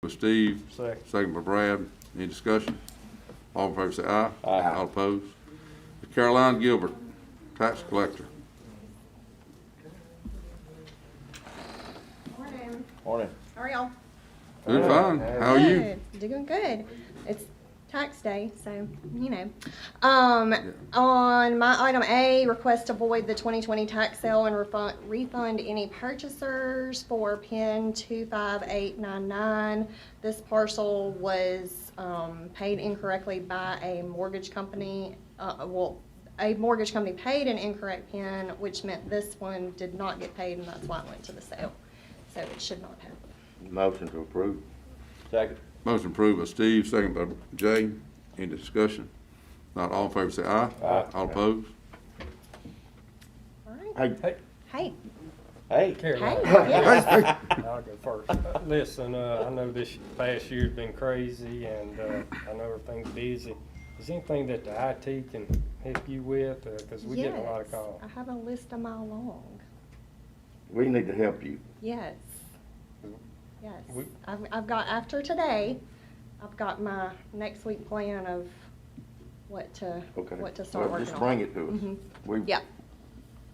by Steve. Second. By Brad. Any discussion? All in favor say aye. Aye. All opposed? Caroline Gilbert, tax collector. Morning. Morning. How are y'all? Doing fine. How are you? Good. Doing good. It's tax day, so you know. On my item A, request to void the 2020 tax sale and refund any purchasers for PIN 25899. This parcel was paid incorrectly by a mortgage company. A mortgage company paid an incorrect PIN, which meant this one did not get paid, and that's why it went to the sale. So it should not have. Motion to approve. Second. Motion approved by Steve, second by Jay. Any discussion? Not all in favor say aye. Aye. All opposed? All right. Hey. Hey. Hey. Caroline, Hey. Yes. I'll go first. Listen, I know this past year's been crazy, and I know everything's busy. Is there anything that the IT can help you with? Because we get a lot of calls. I have a list a mile long. We need to help you. Yes. Yes. We- I've got, after today, I've got my next week plan of what to start Well, working just on. bring it to us. Mhm. We, Yeah.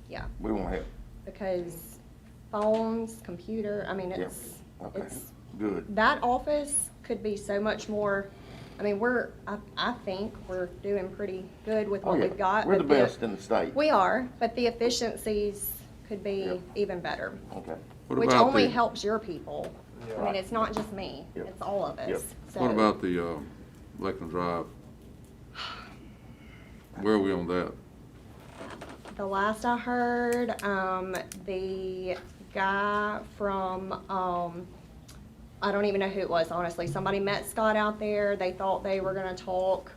Yeah. we want to help. Because phones, computer, I mean, Yeah. it's, Okay. it's, Good. that office could be so much more. I mean, I think we're doing pretty good with Oh, what yeah. we've got. We're the but best in the state. We are, but the efficiencies could be Yeah. even better, Okay. What which about only the- helps your people. Yeah. I mean, it's not just me, Yep. it's all of us. Yep. So, What about the Lakeland Drive? Where are we on that? the last I heard, the guy from, I don't even know who it was, honestly. Somebody met Scott out there. They thought they were gonna talk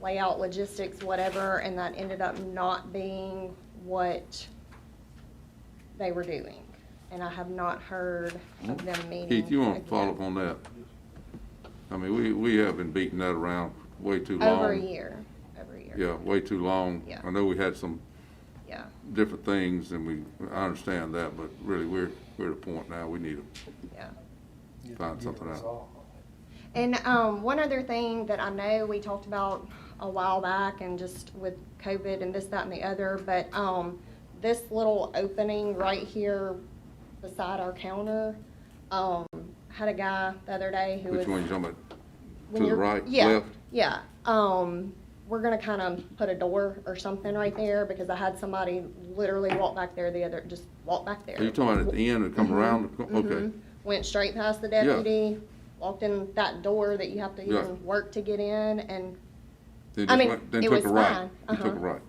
layout, logistics, whatever, and that ended up not being what they were doing. And I have not heard of them meeting Keith, you want to again. follow up on that? I mean, we have been beating that around way too long. Over a year. Yeah, way too long. Yeah. I know we had some Yeah. different things, and I understand that, but really, we're at a point now, we need Yeah. to find something out. And one other thing that I know we talked about a while back, and just with COVID and this, that, and the other, but this little opening right here beside our counter, had a guy the other day who was. Which one you talking about? when To the you're- right, yeah, left? Yeah. We're gonna kind of put a door or something right there, because I had somebody literally walk back there just walk back there. Are you talking about at the end and come around? Okay. Mhm. Went straight past the deputy, walked in that door that you have to Yeah. even work to get in, and Then I just mean, went- then it took was a right. fine. You took a Uh-huh. right.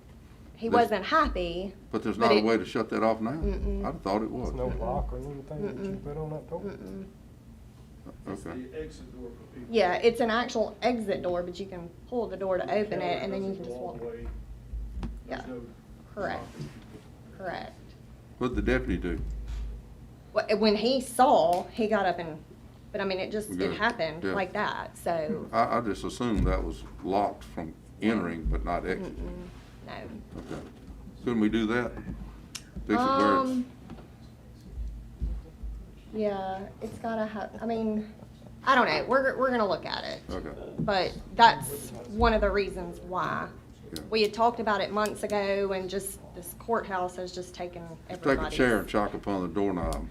he There's- wasn't happy. But there's But not a it- way to shut that off now? Mm-mm. I thought it was. There's no lock or anything that you put on that door? Mm-mm. Okay. Yeah, it's an actual exit door, but you can pull the door to open it, and then you can just walk. Yeah, correct, correct. What'd the deputy do? When he saw, he got up and, but I mean, it Good. happened Yeah. like that, so, I just assumed that was locked from entering but not exiting. no. Okay. Couldn't we do that? Fix it where it's, Yeah, it's gotta have, I mean, I don't know, we're gonna look at it. okay. But that's one of the reasons why. Yeah. We had talked about it months ago, and just, this courthouse has just taken Take everybody's. a chair and chalk upon the doorknob.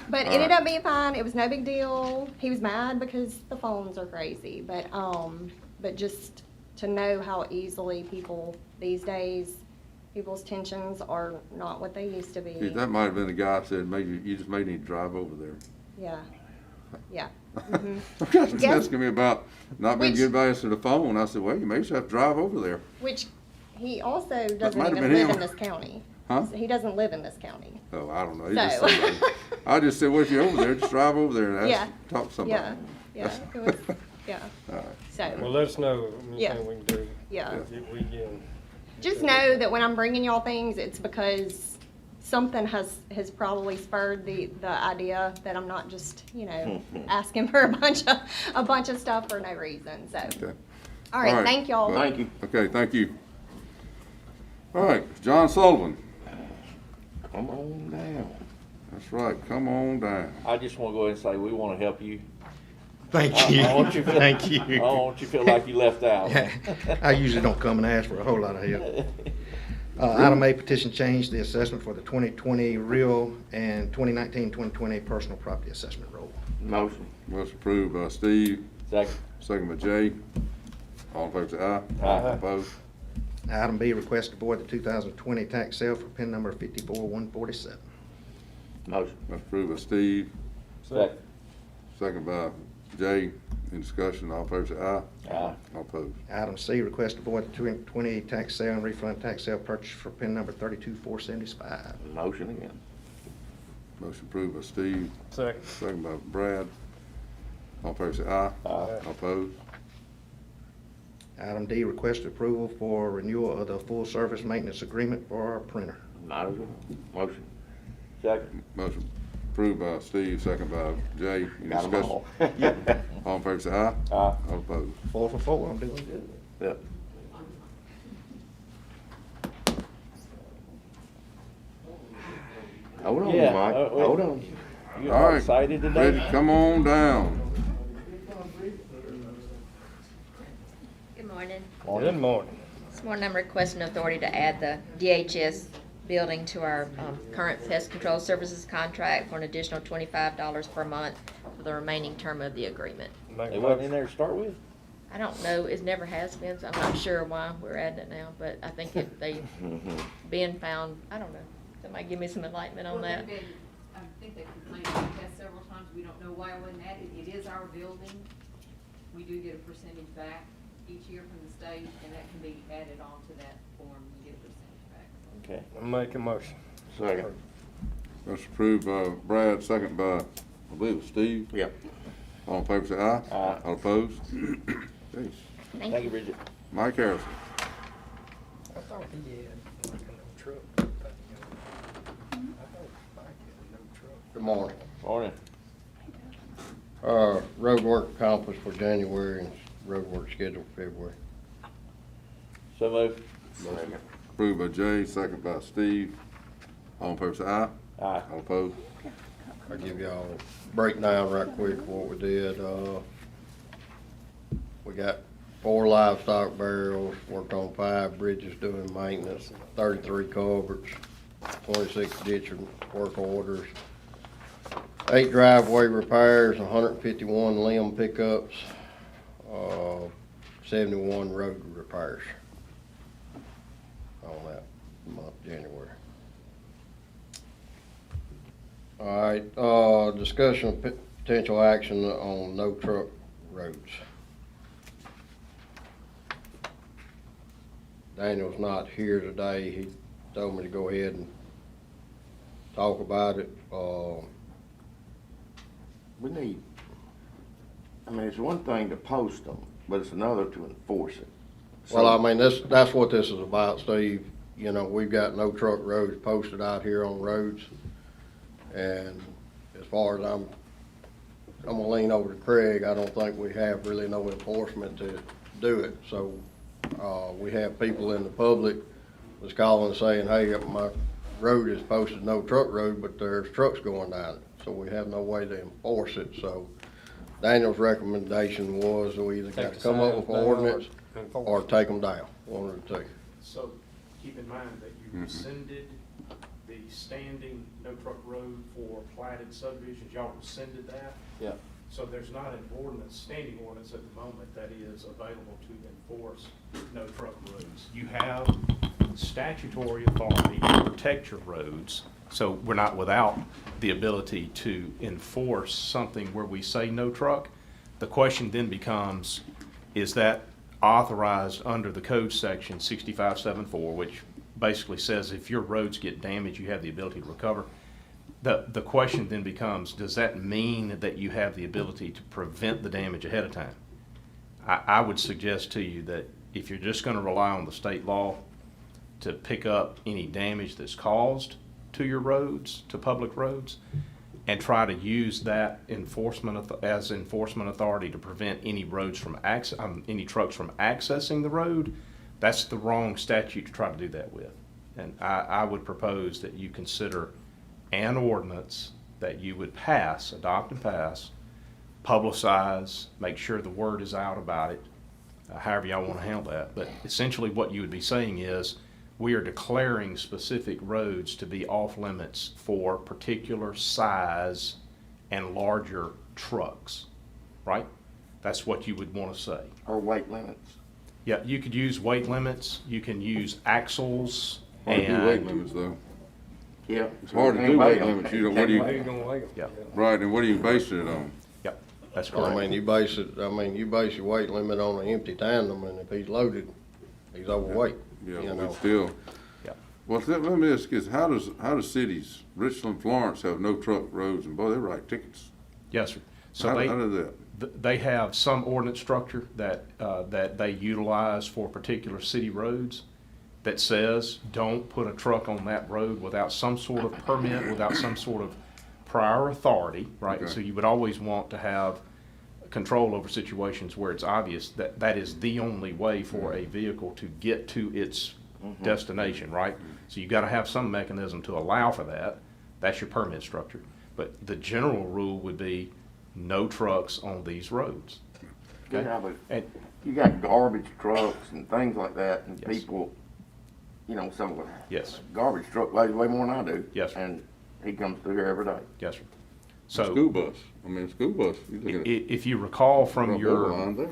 But it ended up being fine, it was no big deal. He was mad because the phones are crazy, but just to know how easily people these days, people's tensions are not what they used to See, be. that might have been the guy that said, maybe, you just may need to drive over there. Yeah, yeah. Mhm. He was Yes. asking me about not being Which- good by answering the phone. I said, well, you may just have to drive over there. Which, he also might doesn't have even been live him. in this county. Huh? He doesn't live in this county. Oh, I don't know. He So. just somebody. I just said, well, if you're over there, just drive over there and Yeah. talk to somebody. Yeah, yeah, it was, yeah, All right. so, Well, let us know Yeah. anything we can do. yeah. If we can. Just know that when I'm bringing y'all things, it's because something has probably spurred the idea that I'm not just, asking for a bunch of stuff for no reason, so. Okay. All right, thank y'all. Well, Thank you. Okay, thank you. All right, John Sullivan. Come on down. That's right, come on down. I just wanna go ahead and say, we wanna help you. Thank you. I want you to feel- Thank I you. don't want you to feel like you left out. I usually don't come and ask for a whole lot of help. Item A, petition change the assessment for the 2020 real and 2019-2020 personal property assessment roll. Motion. Motion approved by Steve, Second. second by Jay. All in favor say aye. Aye. Opposed? Item B, request to void the 2020 tax sale for PIN number 54147. Motion. Motion approved by Steve, Second. second by Jay. Any discussion? All in favor say aye. Aye. All opposed? Item C, request to void the 2020 tax sale and refund tax sale purchase for PIN number 32475. Motion again. Motion approved by Steve, Second. second by Brad. All in favor say aye. Aye. All opposed? Item D, request approval for renewal of the full service maintenance agreement for our printer. Might as well. Motion. Second. Motion approved by Steve, second by Jay. Any Got 'em discussion? all. All in favor say aye. Aye. All opposed? 4 for 4, I'm doing good. Yep. Hold on, Yeah, Mike, Oh, hold on. You All all right, excited Reggie, today? come on down. Good morning. Good morning. This morning I'm requesting authority to add the DHS building to our current pest control services contract for an additional $25 per month for the remaining term of the agreement. Make a They wasn't in motion. there to start with? I don't know, it never has been, so I'm not sure why we're adding it now, but I think if they being found, I don't know. Somebody give me some enlightenment on that. I think they complained about that several times, we don't know why it wasn't added, it is our building. We do get a percentage back each year from the state, and that can be added on to that form, you get a percentage back. Okay. I'll make a motion. Second. Motion approved by Brad, second by, I believe it was Steve. Yep. All in favor say aye. Aye. All opposed? Jeez. Thank you, Bridget. Mike Harrison. I thought he had like a no truck thing. I thought Mike had a no truck. Good morning. Morning. Road work accomplished for January and road work scheduled for February. So moved. Second. Approved by Jay, second by Steve. All in favor say aye. Aye. All opposed? I'll give y'all a breakdown right quick of what we did. We got 4 livestock burials, worked on 5 bridges doing maintenance, 33 culverts, 26 ditch work orders, 8 driveway repairs, 151 limb pickups, 71 road repairs on that month, January. All right, discussion of potential action on no truck roads. Daniel's not here today. He told me to go ahead and talk about it. We need, I mean, it's one thing to post them, but it's another to enforce it. Well, I mean, that's what this is about, Steve. You know, we've got no truck roads posted out here on roads. And as far as I'm gonna lean over to Craig, I don't think we have really no enforcement to do it. So, we have people in the public that's calling saying, hey, my road is posted no truck road, but there's trucks going down it. So we have no way to enforce it. So Daniel's recommendation was we either got to come up with an ordinance or take them down, one of the two. So keep in mind that you rescinded the standing no truck road for platted subdivisions, y'all rescinded that. Yeah. So there's not an ordinance, standing ordinance at the moment that is available to enforce no truck roads. You have statutory authority to protect your roads, so we're not without the ability to enforce something where we say no truck. The question then becomes, is that authorized under the code section 6574, which basically says if your roads get damaged, you have the ability to recover. The question then becomes, does that mean that you have the ability to prevent the damage ahead of time? I would suggest to you that if you're just going to rely on the state law to pick up any damage that's caused to your roads, to public roads, and try to use that as enforcement authority to prevent any roads from any trucks from accessing the road, that's the wrong statute to try to do that with. And I would propose that you consider an ordinance that you would pass, adopt and pass, publicize, make sure the word is out about it, however y'all want to handle that. But essentially what you would be saying is, we are declaring specific roads to be off limits for particular size and larger trucks, right? That's what you would want to say. Or weight limits. Yeah, you could use weight limits, you can use axles, Hard to do weight and, limits though. Yeah. It's hard to do weight limits. You don't, what do How you you, gonna weigh 'em? Yeah. right, and what do you base it on? yep, that's I mean, correct. you base your weight limit on an empty tandem, and if he's loaded, he's overweight, Yeah, you but know. we still. Yeah. Well, let me ask you this, how do cities, Richland, Florence have no truck roads, and boy, they write tickets. Yes, sir. So How they, do that? they have some ordinance structure that, that they utilize for particular city roads that says, don't put a truck on that road without some sort of permit, without some sort of prior authority, right? Okay. So you would always want to have control over situations where it's obvious that that is the only way for a vehicle to get to its destination, right? So you've got to have some mechanism to allow for that. That's your permit structure. But the general rule would be no trucks on these roads. Okay? Yeah, but And, you got garbage trucks and things like that, and Yes. people, you know, some of the yes, garbage truck weighs way more than I do. Yes, sir. And he comes through here every day. yes, sir. School So bus, I mean, school bus, you look at it. if you recall from your, Line there.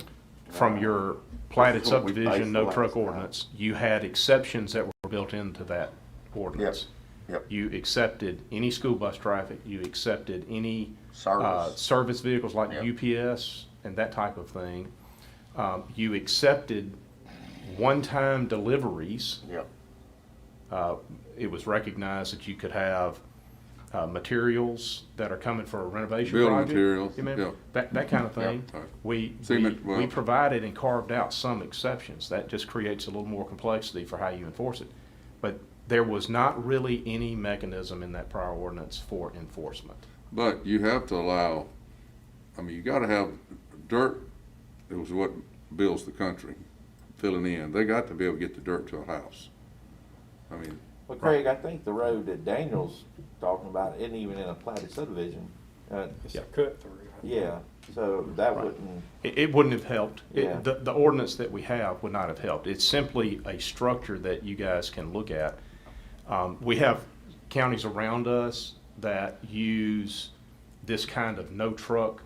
platted This is what we subdivision, based no the truck last time. ordinance, you had exceptions that were built into that ordinance. Yep. You accepted any school bus traffic, you accepted any Service. service vehicles like Yep. UPS and that type of thing. You accepted one-time deliveries. Yep. It was recognized that you could have materials that are coming for a renovation Building project. materials, You remember? yeah. That kind of thing. Yeah, right. We Cement, well- provided and carved out some exceptions. That just creates a little more complexity for how you enforce it. But there was not really any mechanism in that prior ordinance for enforcement. But you have to allow, I mean, you gotta have dirt, it was what builds the country, filling in. They got to be able to get the dirt to a house. I mean, Well, Craig, I think the road that Daniel's talking about isn't even in a platted subdivision. It's a cut through. Yeah, so that wouldn't, It wouldn't have helped. Yeah. The ordinance that we have would not have helped. It's simply a structure that you guys can look at. We have counties around us that use this kind of no truck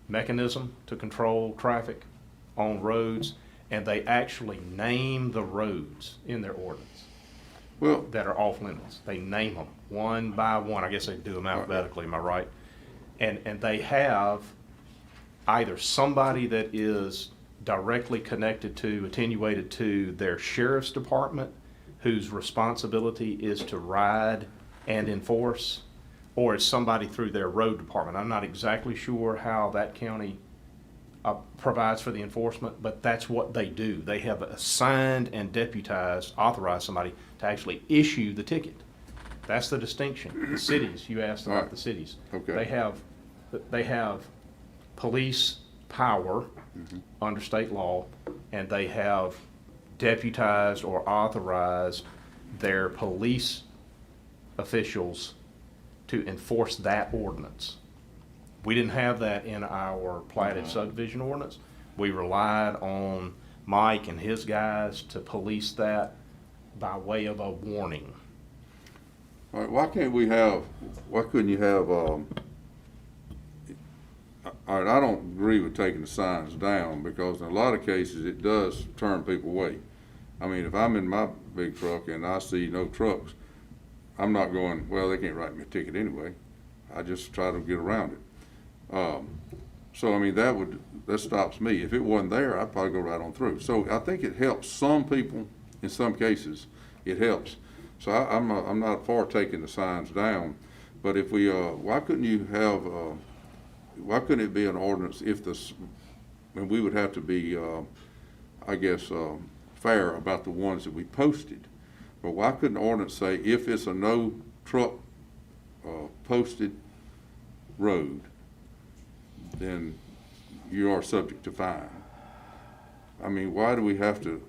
mechanism to control traffic on roads, and they actually name the roads in their ordinance well, that are off limits. They name them one by one. I guess they do them alphabetically, am I right? And they have either somebody that is directly connected to, attenuated to their sheriff's department, whose responsibility is to ride and enforce, or it's somebody through their road department. I'm not exactly sure how that county provides for the enforcement, but that's what they do. They have assigned and deputized, authorized somebody to actually issue the ticket. That's the distinction. The cities, you asked about Right. the cities. Okay. They have police power under state law, and they have deputized or authorized their police officials to enforce that ordinance. We didn't have that in our platted subdivision ordinance. We relied on Mike and his guys to police that by way of a warning. all right, why couldn't you have, all right, I don't agree with taking the signs down, because in a lot of cases, it does turn people away. I mean, if I'm in my big truck and I see no trucks, I'm not going, well, they can't write me a ticket anyway. I just try to get around it. So, I mean, that stops me. If it wasn't there, I'd probably go right on through. So I think it helps some people, in some cases, it helps. So I'm not for taking the signs down, but if we, why couldn't it be an ordinance if and we would have to be, I guess, fair about the ones that we posted. But why couldn't the ordinance say if it's a no truck, posted road, then you are subject to fine? I mean, why do we have to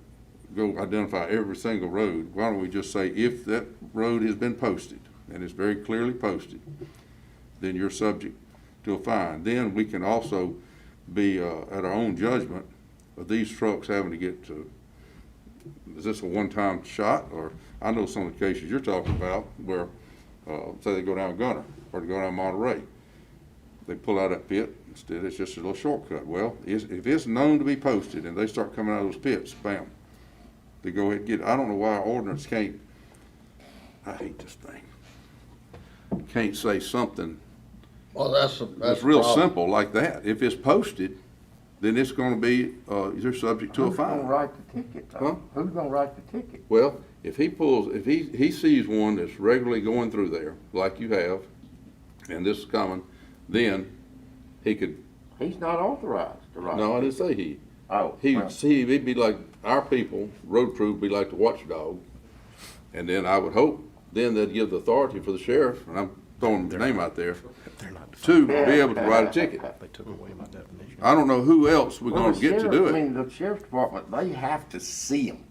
go identify every single road? Why don't we just say if that road has been posted? and it's very clearly posted, then you're subject to a fine. Then we can also be at our own judgment of these trucks having to get to, is this a one-time shot? Or I know some of the cases you're talking about where, say they go down Gunner or they go down Monterey. They pull out that pit, instead it's just a little shortcut. Well, if it's known to be posted and they start coming out of those pits, bam, they go ahead and get it. I don't know why our ordinance can't, I hate this thing, can't say something Well, that's that's real simple like that. If it's posted, then it's gonna be, you're subject to a Who's gonna fine. write the ticket, though? Huh? Who's gonna write the ticket? Well, if he sees one that's regularly going through there, like you have, and this is coming, then he could, He's not authorized to write. no, I the didn't say he. Oh, well. He'd be like, our people, road crew would be like the watchdog. And then I would hope, then they'd give the authority for the sheriff, and I'm throwing the name out there, to be able to write a ticket. They took away my definition. I don't know who else we're Well, gonna the get to sheriff- do I it. mean, the sheriff's department, they have to see him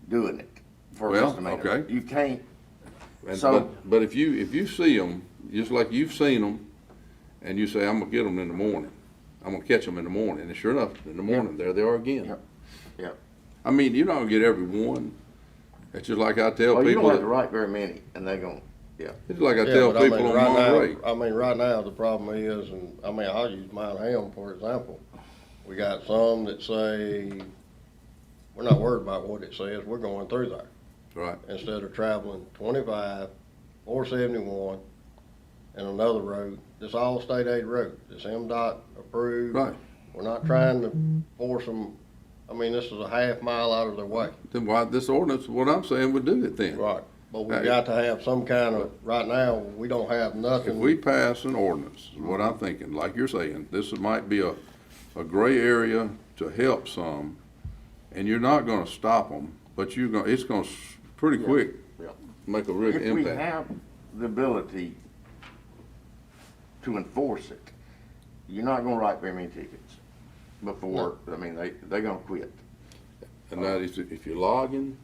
doing it for a Well, misdemeanor. okay. You can't, And- so- But if you see them, just like you've seen them, and you say, I'm gonna get them in the morning, I'm gonna catch them in the morning, and sure enough, in the morning, there they are again. Yep. Yep. I mean, you're not gonna get every one. It's just like I tell well, you people, don't have to that- write very many, and they're gonna, yeah. it's like I Yeah, tell but I people mean, on right Monterey. now, I mean, right now, the problem is, and, I mean, I'll use Mount Helm, for example. We got some that say, we're not worried about what it says, we're going through there. Right, Instead of traveling 25, 471, and another road, this all state aid road, this MDOT approved. right. We're not trying to force them, I mean, this is a half mile out of their way. Then why this ordinance, what I'm saying, would do it then. Right. But we Hey. got to have some kind of, right now, we don't have If nothing. we pass an ordinance, is what I'm thinking, like you're saying, this might be a gray area to help some, and you're not gonna stop them, but it's gonna pretty quick Yeah. make a real If we impact. have the ability to enforce it, you're not gonna write very many tickets before, I mean, they're gonna quit. And that is, if you're logging,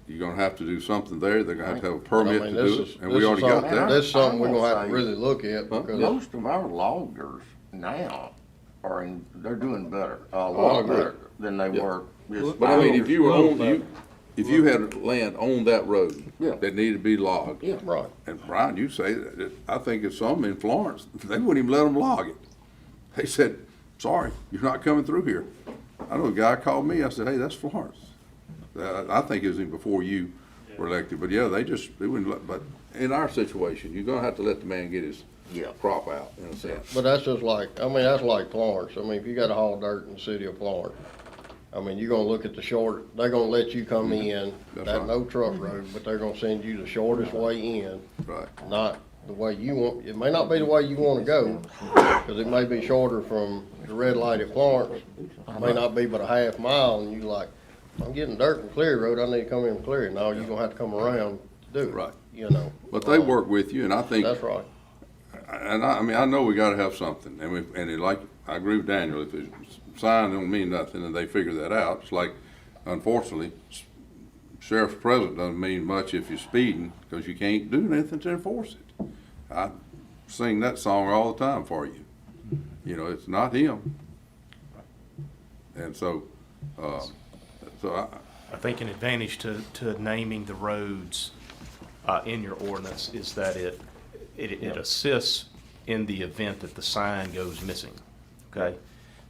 you're gonna have to do something there, they're gonna have to have a permit I to mean, this do is- it, and this we is already got something- that. This is something we're I'm gonna gonna have to say- really look at Huh? because. Most of our loggers now they're doing better, a I lot agree. better than they Yeah. were just. But I mean, 5 if you were years on, if you had land on that road Yeah. that needed to be logged, Yeah. Right. and Brian, you say that, I think it's some in Florence, they wouldn't even let them log it. They said, sorry, you're not coming through here. I know a guy called me, I said, hey, that's Florence. I think it was even before you were elected, but yeah, they wouldn't let, but in our situation, you're gonna have to let the man get his Yeah. crop out, in a sense. But that's just like, I mean, that's like Florence. I mean, if you gotta haul dirt in the city of Florence, I mean, you're gonna look at the short, they're gonna let you come in, That's that right. no truck road, but they're gonna send you the shortest way in, Right, not the way you want. It may not be the way you wanna go, cause it may be shorter from the red light at Florence. It may not be but a half mile, and you like, I'm getting dirt from Cleary Road, I need to come in from Cleary. No, you're gonna have to come around to do it. Right. You know. but they work with you, and I think, That's right. and I mean, I know we gotta have something, and it like, I agree with Daniel, if it's sign don't mean nothing, and they figure that out, it's like, unfortunately, sheriff's present doesn't mean much if you're speeding, because you can't do anything to enforce it. I sing that song all the time for you. You know, it's not him. And so, I think an advantage to naming the roads in your ordinance is that it assists in the event that the sign goes missing, okay?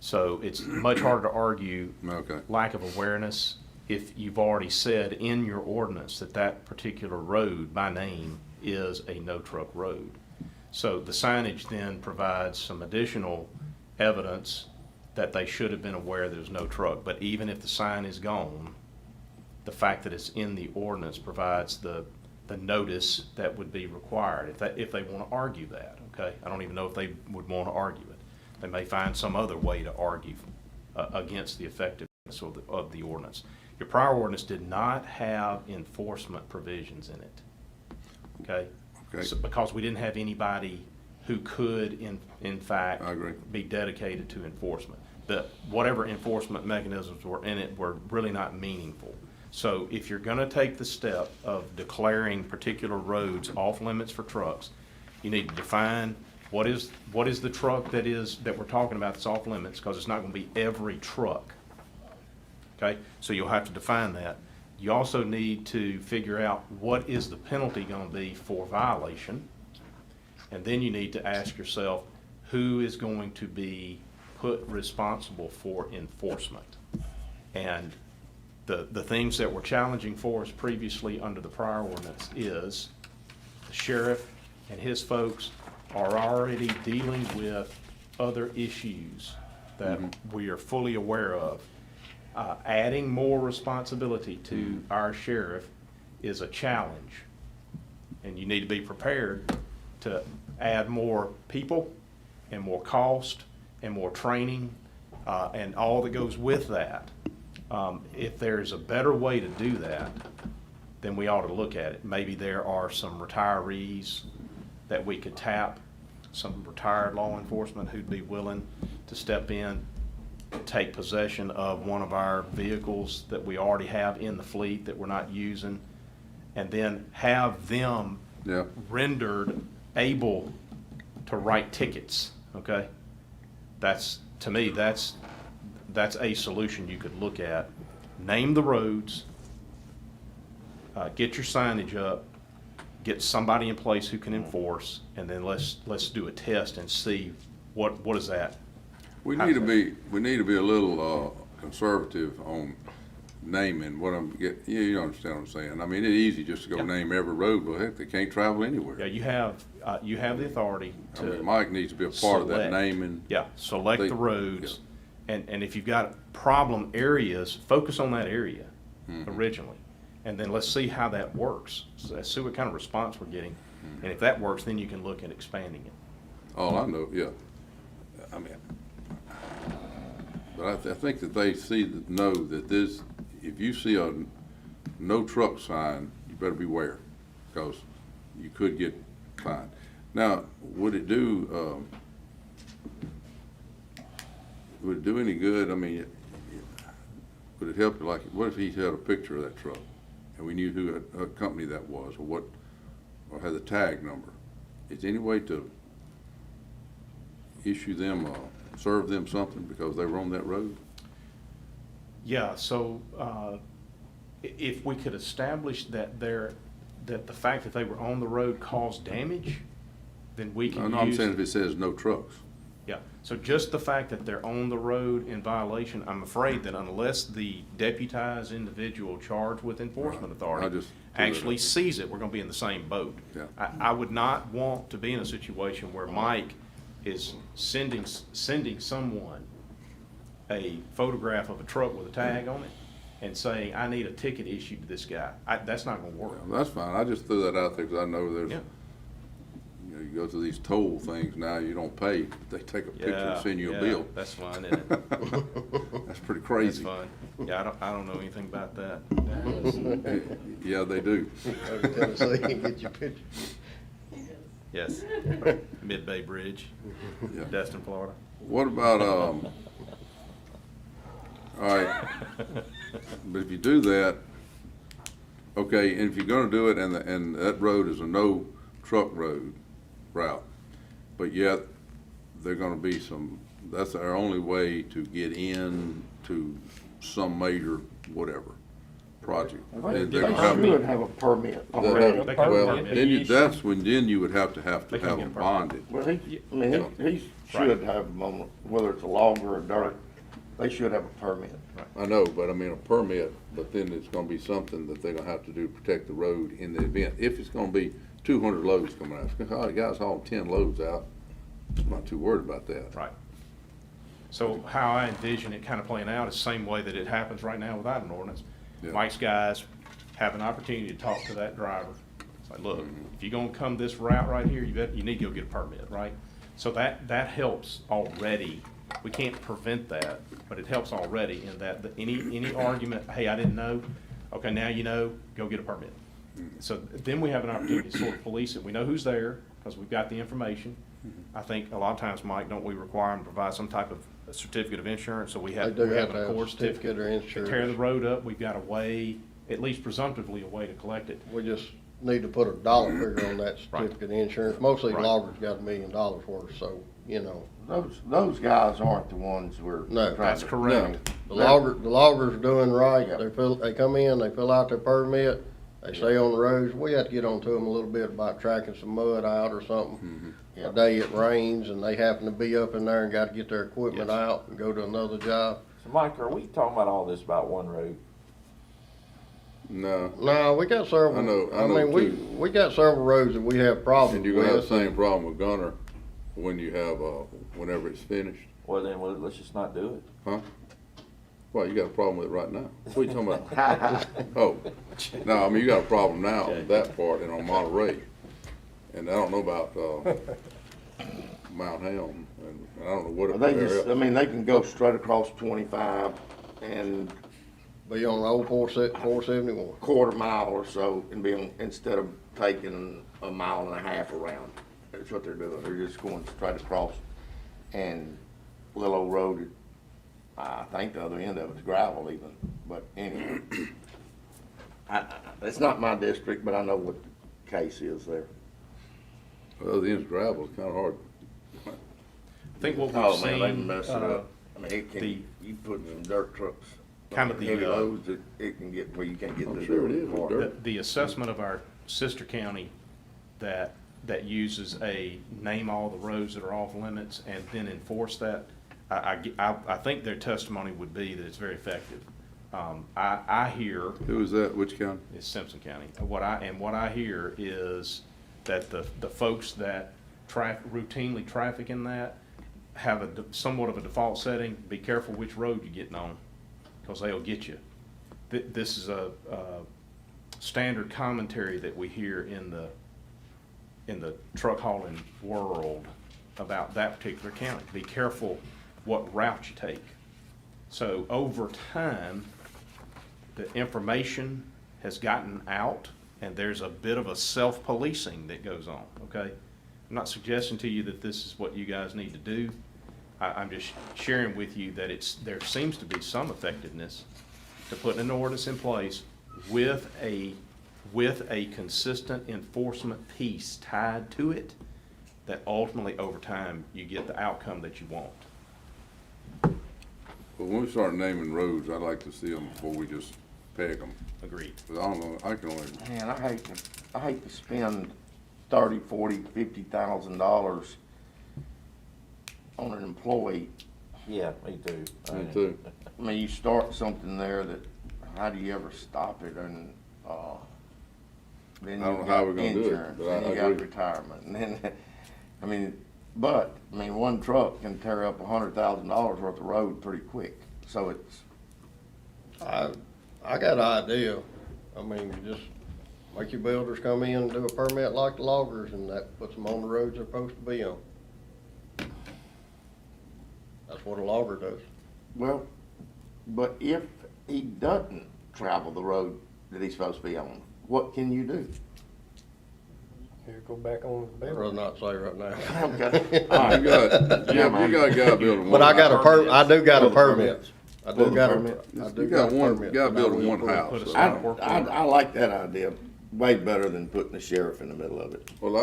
So it's much harder to argue okay, lack of awareness if you've already said in your ordinance that that particular road by name is a no-truck road. So the signage then provides some additional evidence that they should have been aware there's no truck. But even if the sign is gone, the fact that it's in the ordinance provides the notice that would be required, if they want to argue that, okay? I don't even know if they would want to argue it. They may find some other way to argue against the effectiveness of the ordinance. Your prior ordinance did not have enforcement provisions in it, okay? Okay. So, because we didn't have anybody who could, in fact, I agree. be dedicated to enforcement. Whatever enforcement mechanisms were in it were really not meaningful. So if you're gonna take the step of declaring particular roads off limits for trucks, you need to define what is the truck that we're talking about that's off limits, because it's not gonna be every truck. Okay, so you'll have to define that. You also need to figure out what is the penalty gonna be for violation. And then you need to ask yourself, who is going to be put responsible for enforcement? And the things that were challenging for us previously under the prior ordinance is the sheriff and his folks are already dealing with other issues that we are fully aware of. Adding more responsibility to our sheriff is a challenge, and you need to be prepared to add more people and more cost and more training and all that goes with that. If there's a better way to do that, then we ought to look at it. Maybe there are some retirees that we could tap, some retired law enforcement who'd be willing to step in, take possession of one of our vehicles that we already have in the fleet that we're not using, and then have them Yeah. rendered able to write tickets, okay? To me, that's a solution you could look at. Name the roads, get your signage up, get somebody in place who can enforce, and then let's do a test and see what is that. We need to be a little conservative on naming what you understand what I'm saying. I mean, it's easy just to go Yeah. name every road, but heck, they can't travel anywhere. Yeah, you have the authority I mean, to, Mike needs to be a part of that select. naming. yeah, select They- the roads. And if you've got problem areas, focus on that area originally. And then let's see how that works. So let's see what kind of response we're getting. And if that works, then you can look at expanding it. All I know, yeah. I mean, but I think that they know that this, if you see a no truck sign, you better beware, because you could get fined. Now, would it do any good? I mean, would it help, like, what if he had a picture of that truck and we knew who a company that was, or had the tag number? Is there any way to issue them, serve them something because they were on that road? Yeah, so if we could establish that the fact that they were on the road caused damage, then we can use. No, I'm saying if it says no trucks. Yeah, so just the fact that they're on the road in violation, I'm afraid that unless the deputized individual charged with enforcement Right. I authority just threw that actually out there. sees it, we're gonna be in the same boat. Yeah. I would not want to be in a situation where Mike is sending someone a photograph of a truck with a tag on it and saying, I need a ticket issued to this guy. That's not gonna work. Well, that's fine. I just threw that out there because I know there's, Yeah. you go through these toll things now, you don't pay. They take a picture and send you a Yeah, bill. that's fun, isn't it? That's pretty That's crazy. fun. Yeah, I don't know anything about that. Yeah, they do. Go to Tennessee and get your picture. Yes, Mid-Bay Bridge, Yeah. Destin, Florida. What about, all right, but if you do that, okay, and if you're gonna do it and that road is a no truck route, but yet they're gonna be that's our only way to get in to some major whatever project. They They're gonna have should have a permit the- already. They can Well, permit then issue. that's when you would have to They have can them get a permit. bonded. Well, he should have them on, whether it's a log or a dirt, they should have a permit. I know, but I mean a permit, but then it's gonna be something that they're gonna have to do to protect the road in the event. If it's gonna be 200 loads coming out, oh, the guys haul 10 loads out, I'm not too worried about that. Right. So how I envision it kind of playing out is the same way that it happens right now without an ordinance. Yeah. Mike's guys have an opportunity to talk to that driver. It's like, look, if you're gonna come this route right here, you need to go get a permit, right? So that helps already. We can't prevent that, but it helps already in that any argument, hey, I didn't know, okay, now you know, go get a permit. So then we have an opportunity to sort of police it. We know who's there because we've got the information. I think a lot of times, Mike, don't we require them to provide some type of certificate of insurance? So we have, They do we have an to have a accord certificate or to tear the insurance. road up, we've got a way, at least presumptively, a way to collect it. We just need to put a dollar figure on that Right. certificate of insurance. Most of these Right. loggers got $1 million worth, so, you know. Those guys aren't the ones we're No. trying That's to- correct. The loggers are doing right. Yeah. They come in, they fill out their permit, they stay on the roads. We have to get on to them a little bit about tracking some mud out or something. Yeah. A day it rains and they happen to be up in there and gotta get their equipment Yes. out and go to another job. So Mike, are we talking about all this about one road? No, No, we got several. I know mean, two. we got several roads that we have problems and you're gonna have with. the same problem with Gunner when you have, whenever it's finished, Well, then, let's just not do it. huh? Well, you got a problem with it right now. What are you talking about? Oh, no, I mean, you got a problem now, with that part, and on Monterey. And I don't know about, Mount Helm, and I don't know what. They where just, I else. mean, they can go straight across 25 and Be on the old 471. quarter mile or so and be on, instead of taking a mile and a half around. That's what they're doing. They're just going straight across. And little old road, I think the other end of it's gravel even, but anyway. It's not my district, but I know what the case is there. Well, the end's gravel, it's kinda hard. I think what we've Oh, man, they seen, mess it up. I mean, it the- can, you put some dirt trucks, Kind of the, heavy uh, loads, it can get where you can't get I'm the sure it dirt is, apart. dirt. the assessment of our sister county that uses a name all the roads that are off limits and then enforce that, I think their testimony would be that it's very effective. I hear, Who is that, which county? it's Simpson County, what I hear is that the folks that routinely traffic in that have somewhat of a default setting, be careful which road you're getting on, because they'll get you. This is a standard commentary that we hear in the truck hauling world about that particular county. Be careful what route you take. So over time, the information has gotten out, and there's a bit of a self-policing that goes on, okay? I'm not suggesting to you that this is what you guys need to do. I'm just sharing with you that there seems to be some effectiveness to putting an ordinance in place with a consistent enforcement piece tied to it, that ultimately, over time, you get the outcome that you want. But when we start naming roads, I'd like to see them before we just peg them. Agreed. 'Cause I don't know, I can only, Man, I hate to spend $30,000, $40,000, $50,000 on an employee. Yeah, me too. me too. I mean, you start something there that, how do you ever stop it? And, then I don't you know how got we're gonna do it, insurance, but then I you got agree. retirement, and then, I mean, one truck can tear up $100,000 worth of road pretty quick. So it's, I got an idea. I mean, you just make your builders come in and do a permit like the loggers, and that puts them on the roads they're supposed to be on. That's what a logger does. well, but if he doesn't travel the road that he's supposed to be on, what can you do? Here, go back on the I'd bill. rather not say right now. Okay. You got, Yeah, you man. got a guy building one. But I got I do got a Pull the permit. I Pull do the got permit. I do You got one, permit, guy but I building will one pull it. house. Put a so- stop. I like that idea way better than putting the sheriff in the middle of it. Well,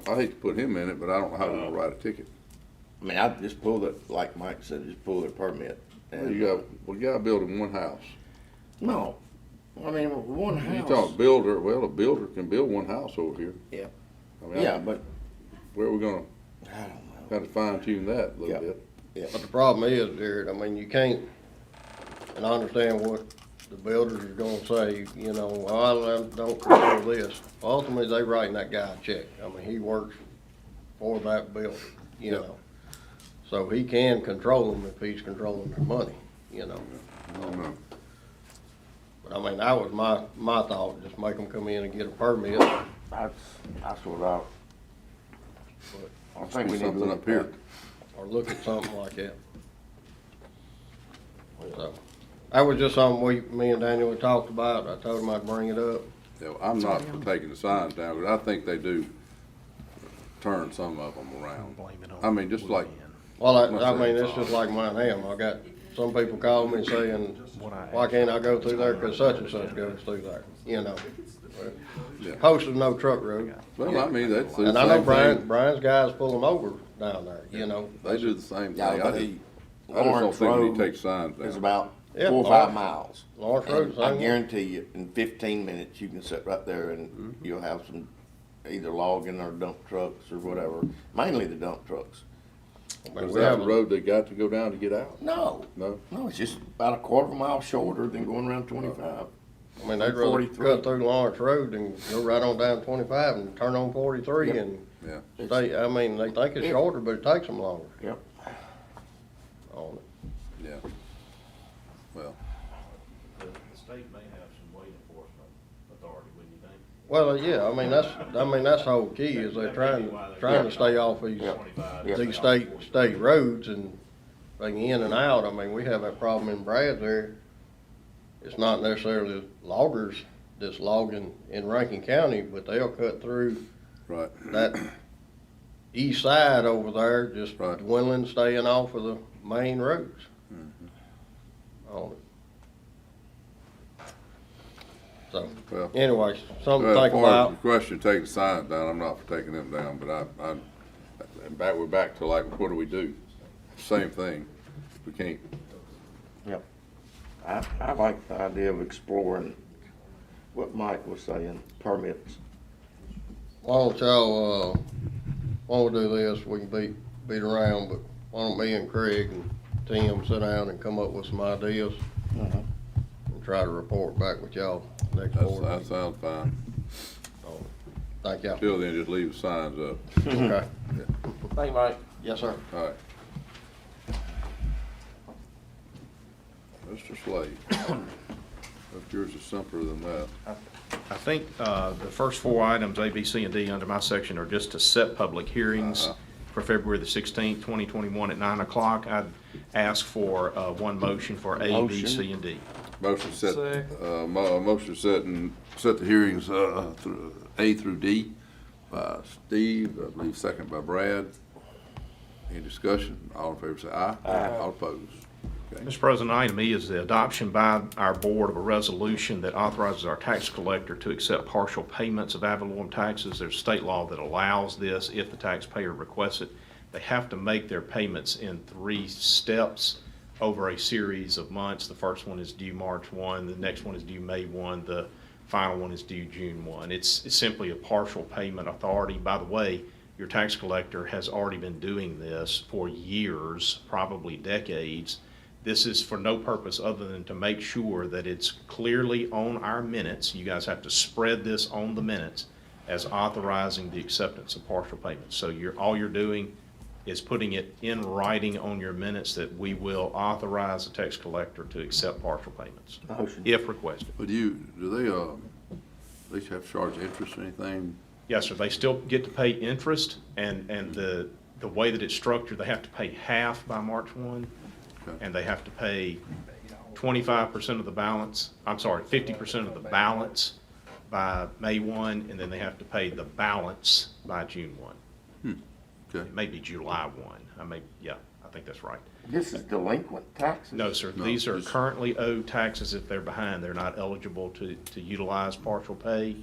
I hate to put him in it, but I don't know how we're gonna write a ticket. I mean, I just pull it, like Mike said, just pull their permit. And You got building one house. No, I mean, one You house. talk builder, well, a builder can build one house over here. Yeah. I mean, Yeah, but, where are we gonna, I don't know. kind of fine tune that a Yeah. little bit? Yeah. But the problem is, Jared, I mean, you can't, and I understand what the builders are gonna say, you know, well, I don't control this. Ultimately, they writing that guy a check. I mean, he works for that building, you know. So he can control them if he's controlling their money, you know. I don't know. But I mean, that was my thought, just make them come in and get a permit. That's what I think we need to Something look up here. Or look at something like that. So, that was just something me and Daniel had talked about. I told him I'd bring it up. Yeah, I'm not for taking the signs down, but I think they do turn some of them around. Blame it on I mean, just like, Well, I Must mean, have it's just like mine ham. I got some people call me saying, why can't I go through there, cause such and such goes through there, you know? Yeah. Posted no truck road. Well, I mean, that's the And I know same thing. Brian's guys pull them over down there, you know? They do the same thing. Yeah, I but just he, I just don't Lawrence think we need Road to take signs is down. about Yeah, 4 or Lawrence- 5 miles. Lawrence Road's And I same way. guarantee you, in 15 minutes, you can sit right there and you'll have some, either logging or dump trucks or whatever, mainly the dump trucks. I mean, Is we that have the a- road they got to go down to get out? No, No? no, it's just about a quarter of a mile shorter than going around 25. I mean, they'd rather 43. cut through Lawrence Road and go right on down 25 and turn on 43 Yep. and Yeah. stay, I mean, they think it's shorter, but it takes them longer Yep. on it. Yeah. Well, The state may have some weight enforcement authority, wouldn't you think? Well, yeah, I mean, that's the whole key is they're trying to stay off these, Yep. these state roads and they get in and out. I mean, we have that problem in Brad's there. It's not necessarily loggers that's logging in Rankin County, but they'll cut through right. that east side over there, just Right. dwindling, staying off of the main roads. On it. So, Well, anyway, something well, to as think far as about. the question, taking signs down, I'm not for taking them down, but we're back to like, what do we do? Same thing. We can't, Yep. I like the idea of exploring what Mike was saying, permits. Why don't y'all, why don't we do this, we can beat around, but why don't me and Craig and Tim sit down and come up with some ideas and try to report back with y'all next board that meeting. sounds fine. Thank y'all. Till then, just leave the signs up. Okay. Thank you, Mike. Yes, sir. All right. Mr. Slade, if yours is simpler than that. I think the first four items, A, B, C, and D, under my section are just to set public hearings for February the 16th, 2021 at 9 o'clock. I'd ask for one motion for A, B, Motion. C, and D. Motion set, motion set the hearings, through A through D by Steve, I believe second by Brad. Any discussion? All in favor say aye. Aye. All opposed? Okay. Mr. President, item E is the adoption by our board of a resolution that authorizes our tax collector to accept partial payments of ad valorem taxes. There's state law that allows this if the taxpayer requests it. They have to make their payments in 3 steps over a series of months. The first one is due March 1, the next one is due May 1, the final one is due June 1. It's simply a partial payment authority. By the way, your tax collector has already been doing this for years, probably decades. This is for no purpose other than to make sure that it's clearly on our minutes. You guys have to spread this on the minutes as authorizing the acceptance of partial payments. So all you're doing is putting it in writing on your minutes that we will authorize the tax collector to accept partial payments Motion. if requested. But do they have to charge interest or anything? Yes, sir. They still get to pay interest, and the way that it's structured, they have to pay half by March 1, Okay. and they have to pay 25% of the balance, 50% of the balance by May 1, and then they have to pay the balance by June 1. Okay. It may be July 1. I think that's right. This is delinquent taxes? No, sir. No, These are just- currently owed taxes. If they're behind, they're not eligible to utilize partial pay.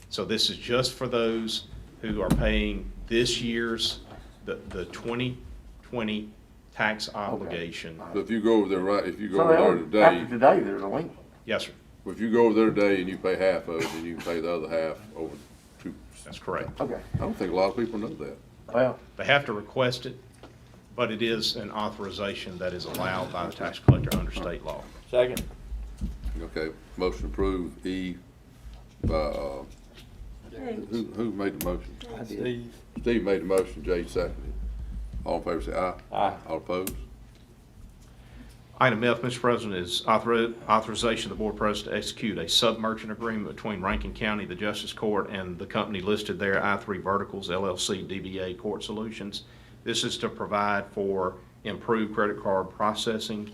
So this is just for those who are paying this year's, the 2020 tax obligation. So if you go over there if you go So over there they after today, today, they're delinquent? Yes, sir. if you go over there today and you pay half of it, then you can pay the other half over 2. That's correct. Okay, I don't think a lot of people know that. well, They have to request it, but it is an authorization that is allowed by the tax collector under state law. Second. Okay, motion approved, E, by, who made the motion? Steve, Steve made the motion, Jay seconded. All in favor say aye. Aye. All opposed? Item F, Mr. President, is authorization of the board president to execute a sub-merchant agreement between Rankin County, the Justice Court, and the company listed there, I3 Verticals LLC DBA Court Solutions. This is to provide for improved credit card processing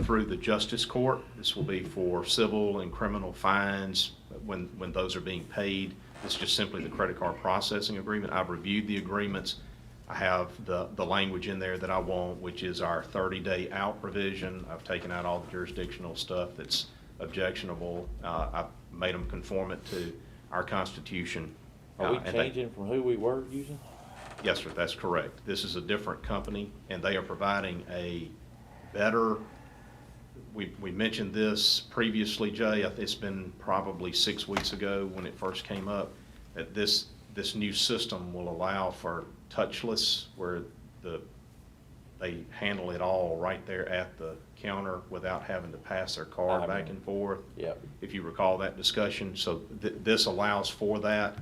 through the Justice Court. This will be for civil and criminal fines when those are being paid. It's just simply the credit card processing agreement. I've reviewed the agreements. I have the language in there that I want, which is our 30-day out provision. I've taken out all the jurisdictional stuff that's objectionable. I've made them conform it to our Constitution. Are we and they- changing from who we were using? Yes, sir, that's correct. This is a different company, and they are providing a better, we mentioned this previously, Jay, it's been probably 6 weeks ago when it first came up, that this new system will allow for touchless, where they handle it all right there at the counter without having to pass their card back and forth. Yep. If you recall that discussion, so this allows for that.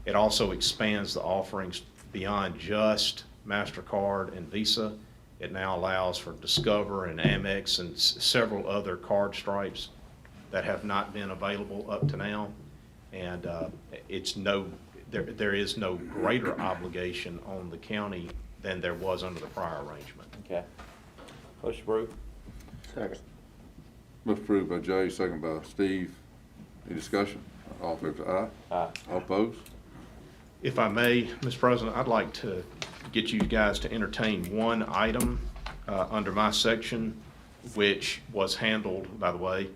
It also expands the offerings beyond just MasterCard and Visa. It now allows for Discover and Amex and several other card stripes that have not been available up to now. And there is no greater obligation on the county than there was under the prior arrangement. Okay. Motion approved. Second. Motion approved by Jay, second by Steve. Any discussion? All in favor, say aye. Aye. All opposed? If I may, Mr. President, I'd like to get you guys to entertain one item under my section, which was handled, by the way.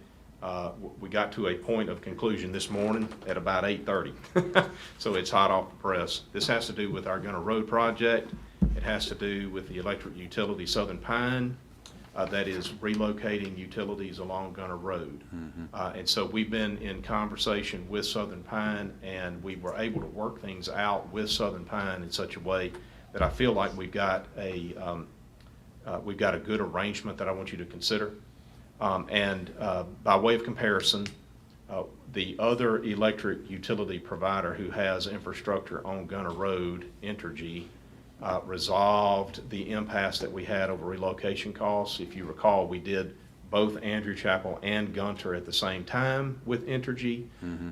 We got to a point of conclusion this morning at about 8:30. So it's hot off the press. This has to do with our Gunner Road project. It has to do with the electric utility Southern Pine that is relocating utilities along Gunner Road. And so we've been in conversation with Southern Pine, and we were able to work things out with Southern Pine in such a way that I feel like we've got a good arrangement that I want you to consider. By way of comparison, the other electric utility provider who has infrastructure on Gunner Road, Entergy, resolved the impasse that we had over relocation costs. If you recall, we did both Andrew Chapel and Gunter at the same time with Entergy.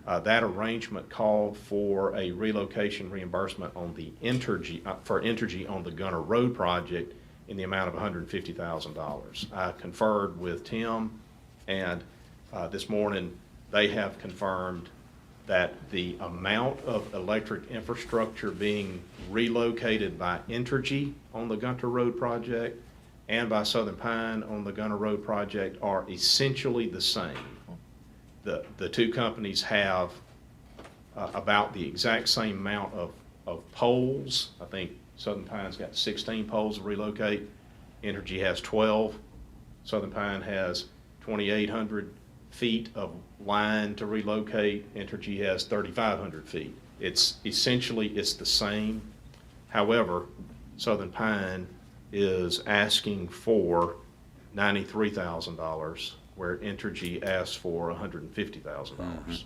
That arrangement called for a relocation reimbursement on the Entergy on the Gunner Road project in the amount of $150,000. I conferred with Tim, and this morning they have confirmed that the amount of electric infrastructure being relocated by Entergy on the Gunter Road project and by Southern Pine on the Gunner Road project are essentially the same. The two companies have about the exact same amount of poles. I think Southern Pine's got 16 poles to relocate. Entergy has 12. Southern Pine has 2,800 feet of line to relocate. Entergy has 3,500 feet. It's essentially the same. However, Southern Pine is asking for $93,000, where Entergy asks for $150,000.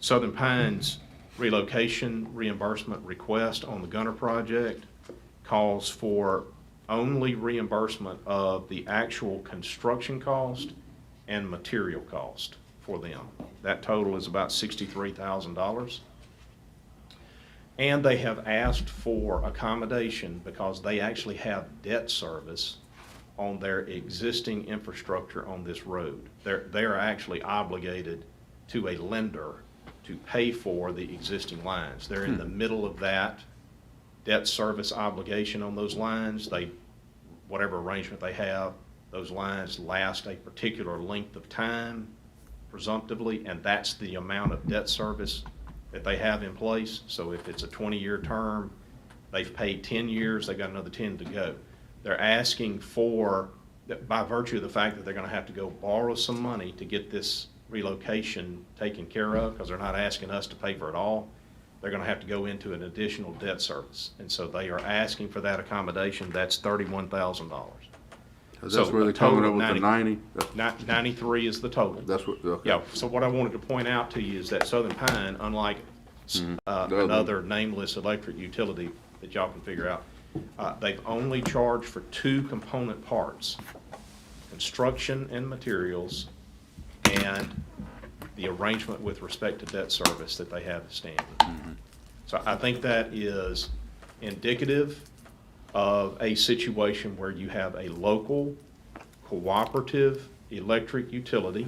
Southern Pine's relocation reimbursement request on the Gunner project calls for only reimbursement of the actual construction cost and material cost for them. That total is about $63,000. And they have asked for accommodation because they actually have debt service on their existing infrastructure on this road. They're actually obligated to a lender to pay for the existing lines. They're in the middle of that debt service obligation on those lines. Whatever arrangement they have, those lines last a particular length of time, presumptively, and that's the amount of debt service that they have in place. So if it's a 20-year term, they've paid 10 years, they've got another 10 to go. They're asking for, by virtue of the fact that they're gonna have to go borrow some money to get this relocation taken care of, because they're not asking us to pay for it all, they're gonna have to go into an additional debt service. And so they are asking for that accommodation. That's $31,000. That's where they're coming up with the 90? 93 is the total. That's what, okay. Yeah, so what I wanted to point out to you is that Southern Pine, unlike another nameless electric utility that y'all can figure out, they've only charged for two component parts: construction and materials, and the arrangement with respect to debt service that they have standing. So I think that is indicative of a situation where you have a local cooperative electric utility,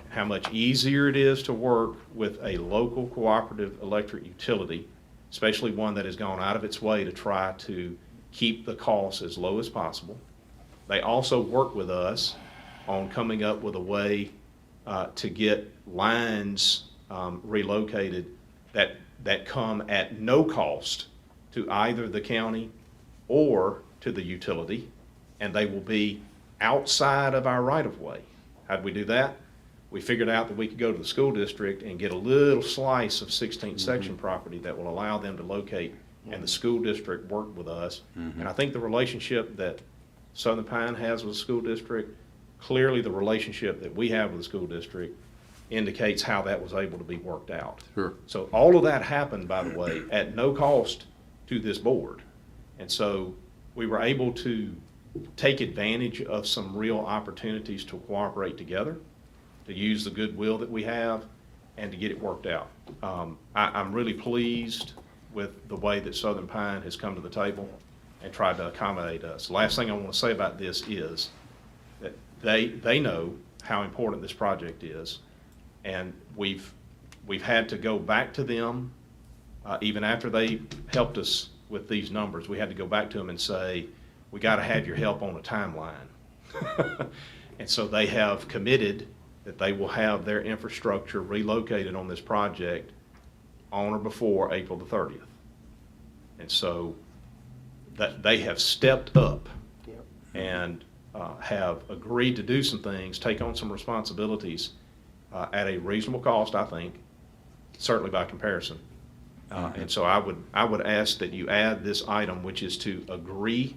how much easier it is to work with a local cooperative electric utility especially one that has gone out of its way to try to keep the costs as low as possible. They also work with us on coming up with a way to get lines relocated that come at no cost to either the county or to the utility, and they will be outside of our right-of-way. How'd we do that? We figured out that we could go to the school district and get a little slice of 16th section property that will allow them to locate, and the school district worked with us. And I think the relationship that Southern Pine has with the school district, clearly the relationship that we have with the school district indicates how that was able to be worked out. Sure. So all of that happened, by the way, at no cost to this board. And so we were able to take advantage of some real opportunities to cooperate together, to use the goodwill that we have, and to get it worked out. I'm really pleased with the way that Southern Pine has come to the table and tried to accommodate us. The last thing I want to say about this is that they know how important this project is, and we've had to go back to them, even after they helped us with these numbers. We had to go back to them and say, we got to have your help on a timeline. And so they have committed that they will have their infrastructure relocated on this project on or before April the 30th. And so that they have stepped up and have agreed to do some things, take on some responsibilities at a reasonable cost, I think, certainly by comparison. And so I would ask that you add this item, which is to agree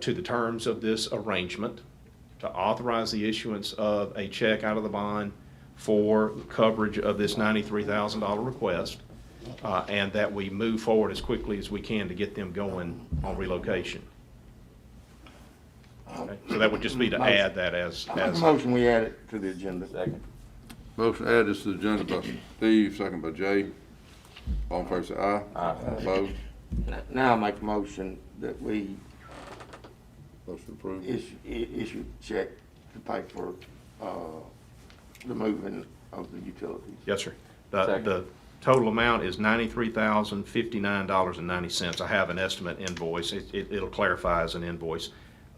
to the terms of this arrangement, to authorize the issuance of a check out of the bond for coverage of this $93,000 request, and that we move forward as quickly as we can to get them going on relocation. Okay? So that would just be to add that as Motion, we add it to the agenda. Second. Motion to add this to the agenda by Steve, second by Jay. All in favor say aye. Aye. Opposed? Now I make a motion that we Motion approved. issue check to pay for, the moving of the utilities. Yes, sir. Second. The total amount is $93,059.90. I have an estimate invoice. It'll clarify as an invoice.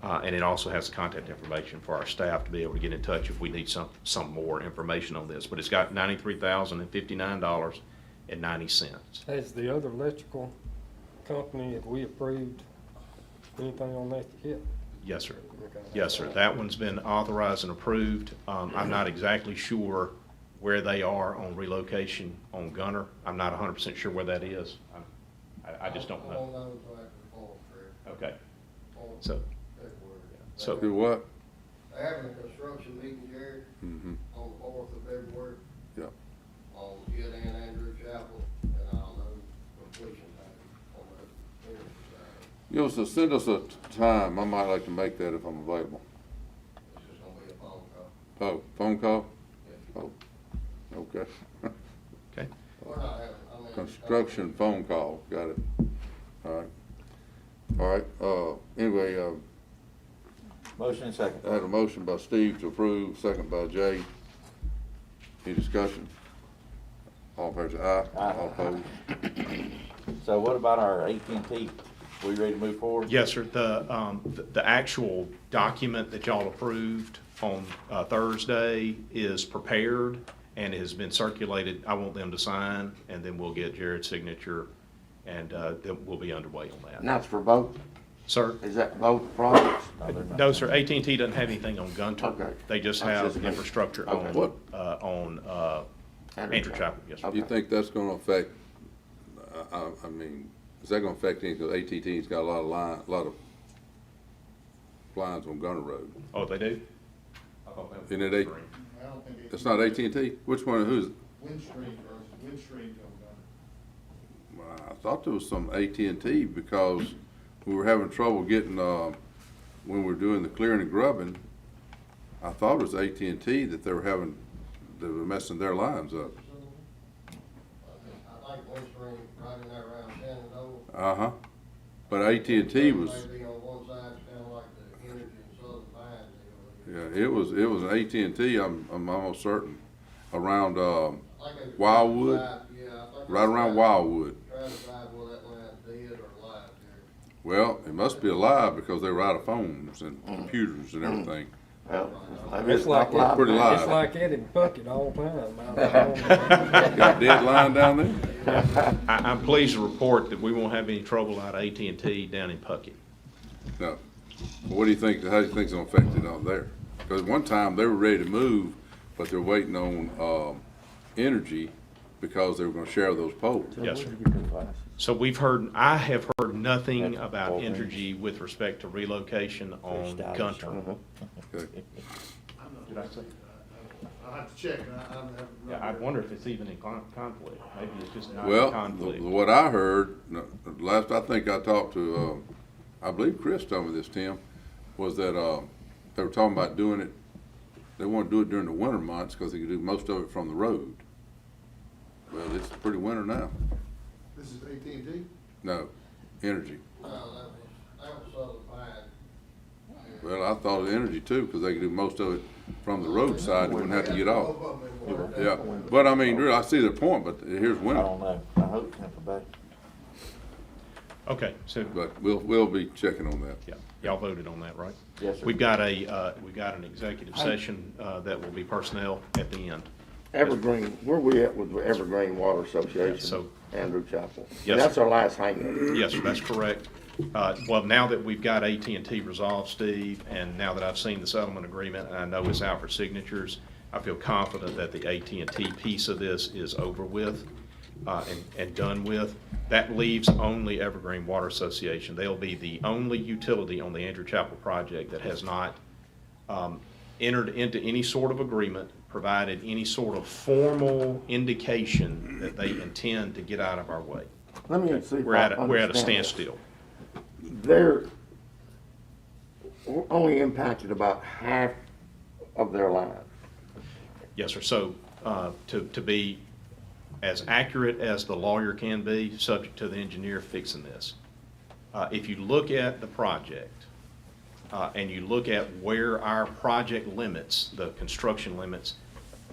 And it also has the contact information for our staff to be able to get in touch if we need some more information on this. But it's got $93,059.90. Has the other electrical company, have we approved anything on that yet? Yes, sir. Okay. Yes, sir. That one's been authorized and approved. I'm not exactly sure where they are on relocation on Gunner. I'm not 100% sure where that is. I just don't know. Okay. So, Do what? They're having a construction meeting, Jared, Mm-hmm. on the 4th of February Yeah. on Hill and Andrew Chapel, and I'll know completion time on the energy side. You know, so send us a time. I might like to make that if I'm available. It's just gonna be a phone call. Oh, phone call? Yes. Oh, okay. okay. We're not having, I mean. Construction phone call, got it. All right. All right, anyway, Motion and second. I had a motion by Steve to approve, second by Jay. Any discussion? All in favor say aye. Aye. All opposed? So what about our AT&T? We ready to move forward? Yes, sir. The actual document that y'all approved on Thursday is prepared and has been circulated. I want them to sign, and then we'll get Jared's signature, and then we'll be underway on that. And that's for both, Sir? is that both projects? No, sir. AT&T doesn't have anything on Gunter. Okay. They just That's have just- infrastructure Okay. What? on Andrew Chapel. Yes, sir. Do you think that's gonna affect, I mean, is that gonna affect anything? Because AT&T's got a lot of lines on Gunner Road. Oh, they do? I thought that was Isn't it I don't think It's not AT&T? Which one, who's, Windstream comes down. well, I thought there was some AT&T because we were having trouble getting, when we were doing the clearing and grubbing, I thought it was AT&T that they were messing their lines up. I think Windstream right in there around Shenandoah. Uh-huh. But AT&T was, Maybe on one side, it's kinda like the Energy and Southern Pine deal. yeah, it was an AT&T, I'm almost certain, around, I think they- Wildwood? Yeah, I think. right around Wildwood. Travis decide whether that line's dead or alive, Well, it must be alive because they were out of phones and computers and everything. Well, maybe It's like not live. Pretty live. It's like Eddie Bucket all the time. Got a dead line down there? I'm pleased to report that we won't have any trouble out of AT&T down in Puckett. No. Well, what do you think, how do you think it's gonna affect it out there? Because one time they were ready to move, but they're waiting on, energy because they were gonna share those poles. Yes, sir. So I have heard nothing about Entergy with respect to relocation on Gunter. Okay. Did I say? I'll have to check. Yeah, I wonder if it's even in conflict. Maybe it's just not in Well, conflict. what I heard, last I think I talked to, I believe Chris told me this, Tim, was that, they were talking about doing it, they want to do it during the winter months because they could do most of it from the road. Well, it's pretty winter now. This is AT&T? No, energy. That was Southern Pine. Well, I thought of energy too, because they could do most of it from the roadside, they wouldn't have to get off. Yeah, but I mean, really, I see their point, but here's I winter. don't know. I hope Tampa Bay. Okay, so, But we'll be checking on that. yeah, y'all voted on that, right? Yes, sir. We've got an executive session, that will be personnel at the end. Evergreen, where we at with the Evergreen Water Yeah, Association, so- Andrew Chapel? Yes, That's sir. our last hangup. Yes, sir, that's correct. Well, now that we've got AT&T resolved, Steve, and now that I've seen the settlement agreement, and I know it's out for signatures, I feel confident that the AT&T piece of this is over with, and done with. That leaves only Evergreen Water Association. They'll be the only utility on the Andrew Chapel project that has not, entered into any sort of agreement, provided any sort of formal indication that they intend to get out of our way. Let me see if We're I at a understand this. standstill. They're only impacted about half of their lives. Yes, sir. So, to be as accurate as the lawyer can be, subject to the engineer fixing this, if you look at the project, and you look at where our project limits, the construction limits,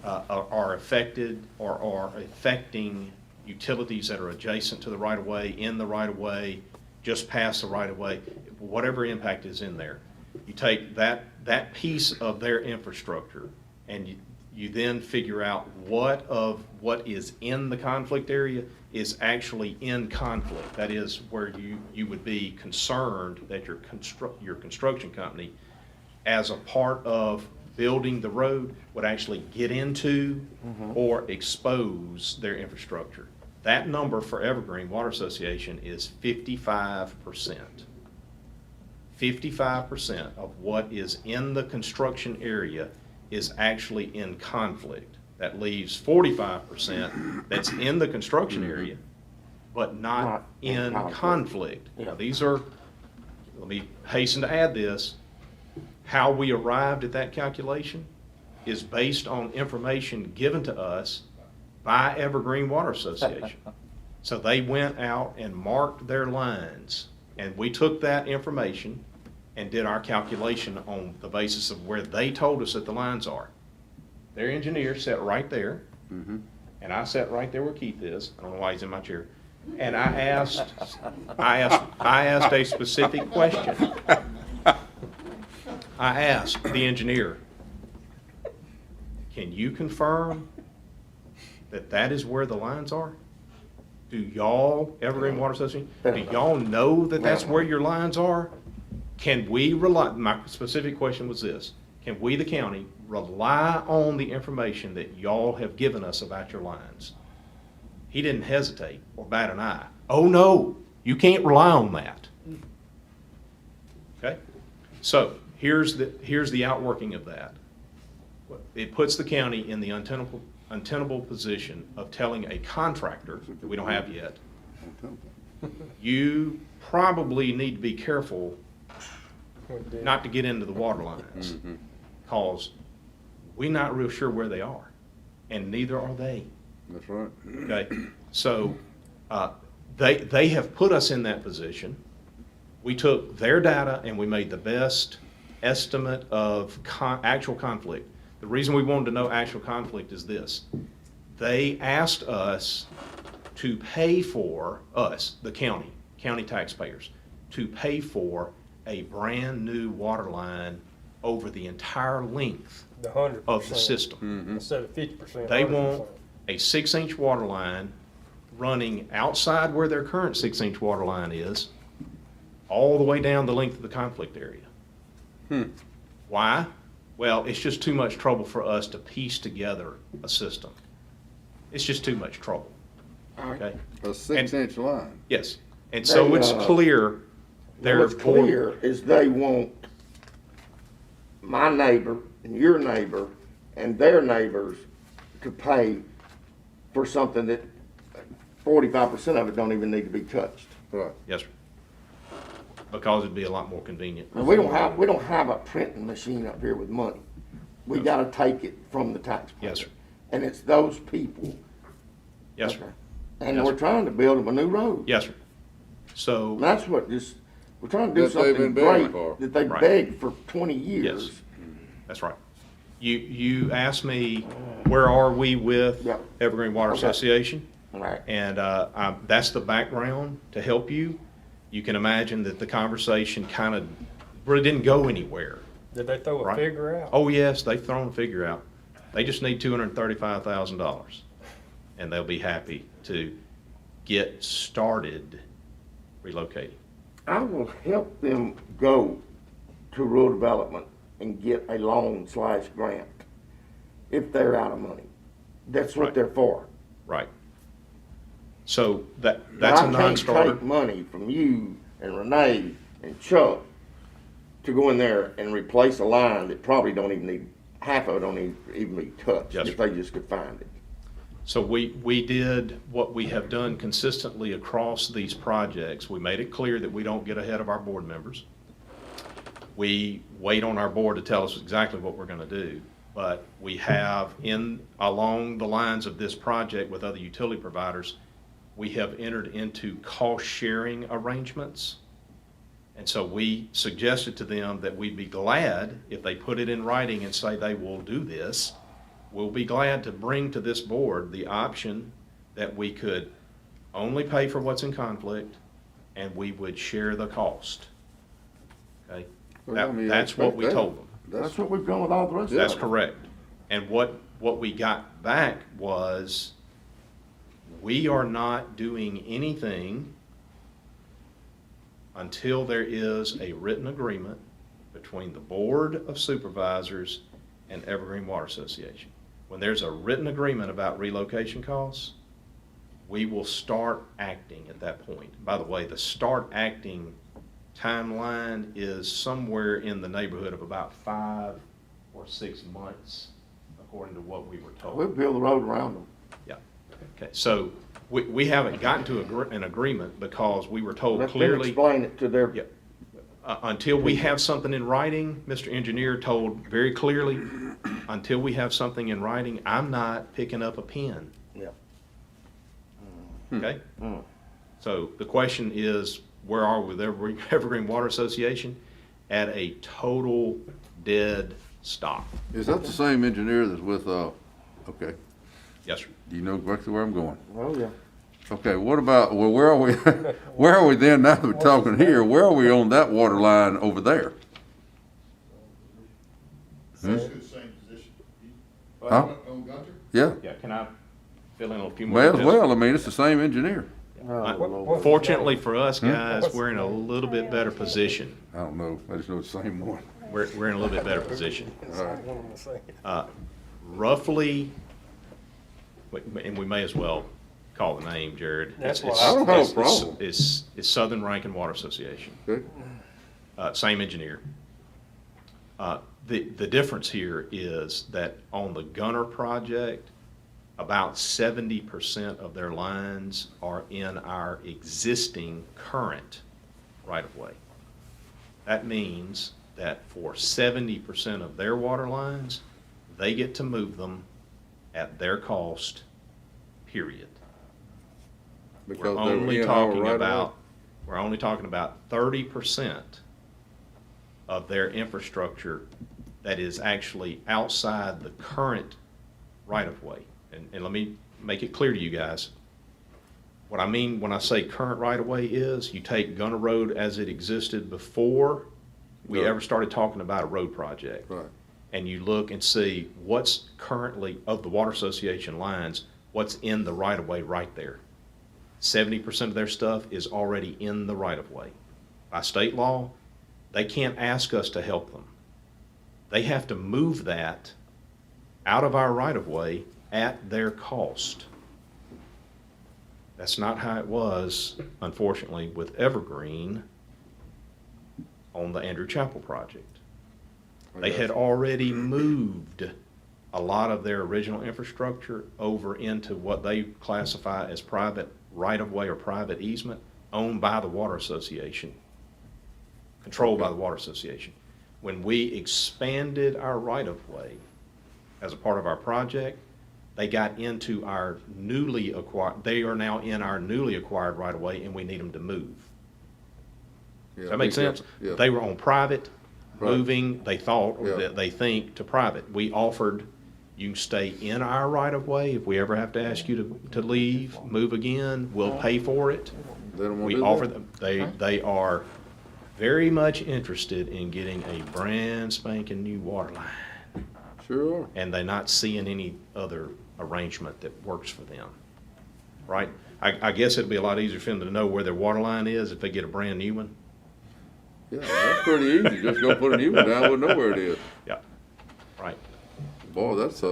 are affected or are affecting utilities that are adjacent to the right-of-way, in the right-of-way, just past the right-of-way, whatever impact is in there. You take that piece of their infrastructure and you then figure out what is in the conflict area is actually in conflict. That is where you would be concerned that your construction company, as a part of building the road, would actually get into or expose their infrastructure. That number for Evergreen Water Association is 55%. 55% of what is in the construction area is actually in conflict. That leaves 45% that's in the construction area, but not in conflict. Now, these are, let me hasten to add this, how we arrived at that calculation is based on information given to us by Evergreen Water Association. So they went out and marked their lines, and we took that information and did our calculation on the basis of where they told us that the lines are. Their engineer sat right there, and I sat right there where Keith is. I don't know why he's in my chair. And I asked a specific question. I asked the engineer, can you confirm that that is where the lines are? Do y'all, Evergreen Water Association, do y'all know that that's where your lines are? Can we rely, my specific question was this, can we, the county, rely on the information that y'all have given us about your lines? He didn't hesitate or bat an eye. Oh, no, you can't rely on that. Okay? So, here's the outworking of that. It puts the county in the untenable position of telling a contractor that we don't have yet, you probably need to be careful not to get into the water lines, because we're not real sure where they are, and neither are they. That's right. Okay, so they have put us in that position. We took their data and we made the best estimate of actual conflict. The reason we wanted to know actual conflict is this. They asked us to pay for us, the county taxpayers, to pay for a brand-new water line over the entire length The 100%. of the system. Instead of 50%. They 100%. want a 6-inch water line running outside where their current 6-inch water line is, all the way down the length of the conflict area. Why? Well, it's just too much trouble for us to piece together a system. It's just too much trouble, okay? A 6-inch line. Yes, and so They, it's clear their What's board. clear is they want my neighbor and your neighbor and their neighbors to pay for something that 45% of it don't even need to be touched. Right. Yes, sir. Because it'd be a lot more convenient. And we don't have a printing machine up here with money. We gotta take it from the taxpayer. Yes, sir. And it's those people. Yes, Okay. sir. And Yes, we're sir. trying to build them a new road. Yes, sir. So, And that's what we're trying to do That they've something been begging great for. that they Right. begged for 20 years. yes, that's right. You asked me, where are we with Yeah. Evergreen Water Okay. Association? Right. And that's the background to help you. You can imagine that the conversation kind of really didn't go anywhere. Did they throw a Right. figure out? Oh, yes, they've thrown a figure out. They just need $235,000, and they'll be happy to get started relocating. I will help them go to rural development and get a loan/grant if they're out of money. That's what Right. they're for. Right. So that's a But I can't non-starter. take money from you and Renee and Chuck to go in there and replace a line that probably don't even need, half of it don't even be touched, Yes, if sir. they just could find it. So we did what we have done consistently across these projects. We made it clear that we don't get ahead of our board members. We wait on our board to tell us exactly what we're gonna do. But we have along the lines of this project with other utility providers, we have entered into cost-sharing arrangements. And so we suggested to them that we'd be glad if they put it in writing and say they will do this. We'll be glad to bring to this board the option that we could only pay for what's in conflict and we would share the cost. Okay? Well, I mean, I That's what expect we that. told them. That's what we've done with all the rest of them. That's correct. And what we got back was, we are not doing anything until there is a written agreement between the Board of Supervisors and Evergreen Water Association. When there's a written agreement about relocation costs, we will start acting at that point. By the way, the start acting timeline is somewhere in the neighborhood of about 5 or 6 months, according to what we were told. We'll build the road around them. Yeah. Okay, so we haven't gotten to an agreement because we were told Let them clearly. explain it to their, Yeah. Until we have something in writing, Mr. Engineer told very clearly, until we have something in writing, I'm not picking up a pen. yeah. Okay? Mm. So the question is, where are we with Evergreen Water Association? At a total dead stop. Is that the same engineer that's with, okay, Yes, sir. do you know exactly where I'm going? Oh, yeah. Okay, what about, well, where are we, where are we then, now that we're talking here, where are we on that water line over there? Hmm? Same position. Huh? On Gunter? Yeah, Yeah, can I fill in a few more? may as details? well, I mean, it's the same engineer. Fortunately for us, Hmm? guys, we're in a little bit better position. I don't know, I just know it's the same one. We're in a little bit better position. All right. One of them say. Roughly, and we may as well call the name, Jared. That's It's- why I don't have a it's- problem. It's Southern Rankin Water Association, Okay, same engineer. The difference here is that on the Gunner project, about 70% of their lines are in our existing current right-of-way. That means that for 70% of their water lines, they get to move them at their cost, period. because We're they were only in our talking right about, we're only talking about 30% of their infrastructure that is actually outside the current right-of-way. And let me make it clear to you guys, What I mean when I say current right-of-way is, you take Gunner Road as it existed before we Right. ever started talking about a road project. Right. And you look and see what's currently, of the Water Association lines, what's in the right-of-way right there. 70% of their stuff is already in the right-of-way. By state law, they can't ask us to help them. They have to move that out of our right-of-way at their cost. That's not how it was, unfortunately, with Evergreen on the Andrew Chapel project. They had already moved a lot of their original infrastructure over into what they classify as private right-of-way or private easement owned by the Water Association, controlled by the Water Association. When we expanded our right-of-way as a part of our project, they got into our newly acquired, they are now in our newly acquired right-of-way, and we need them to move. Yeah, Does that make sense? Yeah. They were on private, Right. moving, they thought, or Yeah. that they think, to private. We offered, you can stay in our right-of-way. If we ever have to ask you to leave, move again, we'll pay for it. They don't want to We do offer that? them, they are very much interested in getting a brand spanking new water line. Sure are. And they're not seeing any other arrangement that works for them, right? I guess it'd be a lot easier for them to know where their water line is if they get a brand new one. Yeah, that's pretty easy. Just go put a new one down, we'll know where it is. Yeah, right. Boy, that's,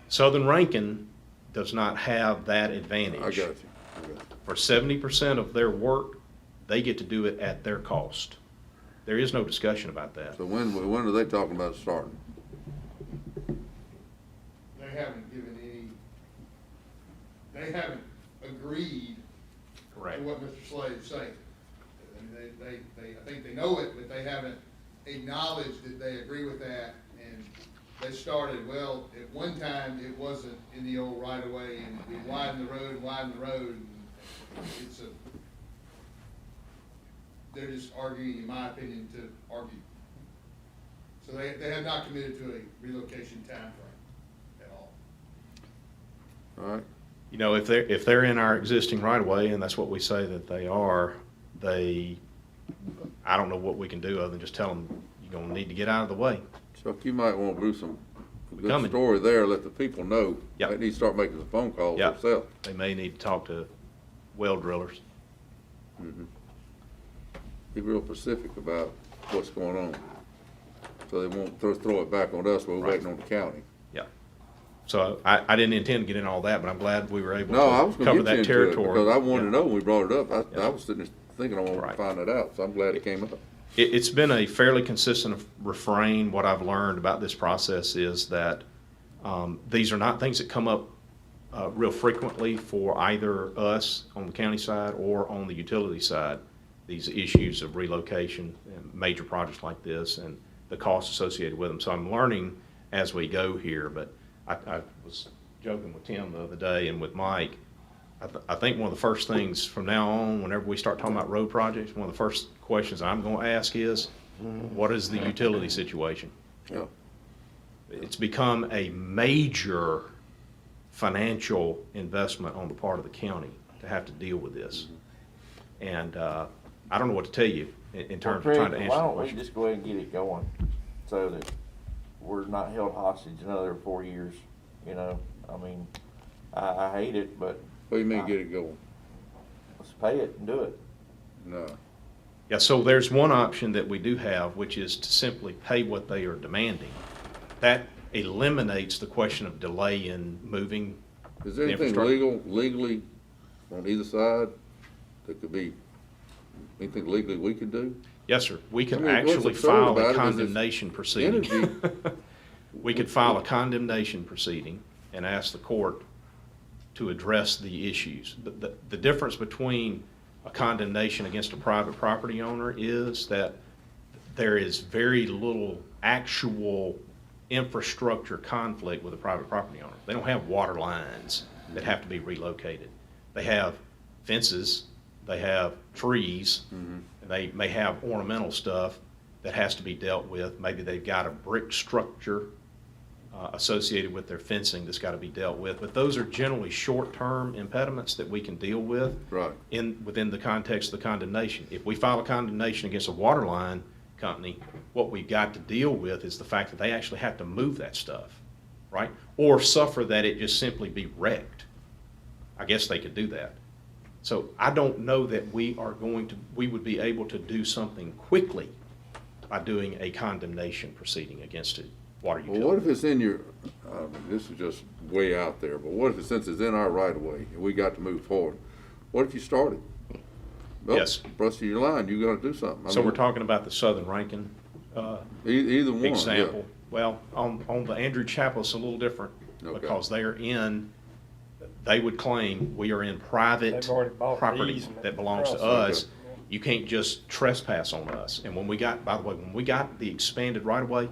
Southern Rankin does not have that advantage. I got you. I got you. For 70% of their work, they get to do it at their cost. There is no discussion about that. So when are they talking about starting? They haven't given they haven't agreed to what Mr. Slade's saying. I think they know it, but they haven't acknowledged that they agree with that. And they started, well, at one time, it wasn't in the old right-of-way, and we widened the road, and it's they're just arguing, in my opinion, to argue. So they have not committed to a relocation timeframe at all. All right. You know, if they're in our existing right-of-way, and that's what we say that they are, I don't know what we can do other than just tell them, you're gonna need to get out of the way. Chuck, you might want to do some good Coming. story there, let the people know. Yep. They need to start making some phone calls Yep. themselves. They may need to talk to well drillers. Be real specific about what's going on. So they won't throw it back on us while we're Right. waiting on the county. Yeah. So I didn't intend to get in all that, but I'm glad we were able No, I was to gonna cover get you that into it, territory. because I wanted to Yeah. know when we brought it up. I Yeah. was sitting there thinking I wanted to Right. find that out, so I'm glad it came up. It's been a fairly consistent refrain. What I've learned about this process is that these are not things that come up real frequently for either us on the county side or on the utility side. These issues of relocation and major projects like this and the costs associated with them. So I'm learning as we go here, but I was joking with Tim the other day and with Mike. I think one of the first things from now on, whenever we start talking about road projects, one of the first questions I'm going to ask is, what is the utility situation? Yeah. It's become a major financial investment on the part of the county to have to deal with this. And I don't know what to tell you in terms of trying to answer Why the don't we question. just go ahead and get it going, so that we're not held hostage another 4 years, you know? I mean, I hate it, but What do you mean, get it going? let's pay it and do it. No. Yeah, so there's one option that we do have, which is to simply pay what they are demanding. That eliminates the question of delay in moving Is there the anything infrastructure. legally on either side that could be, anything legally we could do? Yes, sir. We I could mean, what's actually absurd file about it a is it's condemnation proceeding. energy. We could file a condemnation proceeding and ask the court to address the issues. The difference between a condemnation against a private property owner is that there is very little actual infrastructure conflict with a private property owner. They don't have water lines that have to be relocated. They have fences, they have trees, and they may have ornamental stuff that has to be dealt with. Maybe they've got a brick structure associated with their fencing that's got to be dealt with. But those are generally short-term impediments that we can deal with Right. within the context of the condemnation. If we file a condemnation against a water line company, what we've got to deal with is the fact that they actually have to move that stuff, right? Or suffer that it just simply be wrecked. I guess they could do that. So I don't know that we would be able to do something quickly by doing a condemnation proceeding against a water utility. Well, what if it's in your, this is just way out there, but what if since it's in our right of way and we got to move forward? What if you started? Yes. Rest of your line, you gotta do something. I So mean, we're talking about the Southern Rankin Either one, yeah. example. Well, on the Andrew Chapel, it's a little different Okay. because they would claim we are in private They've already bought the property easement that belongs to across. us. You can't just trespass on us. And when we got the expanded right of way,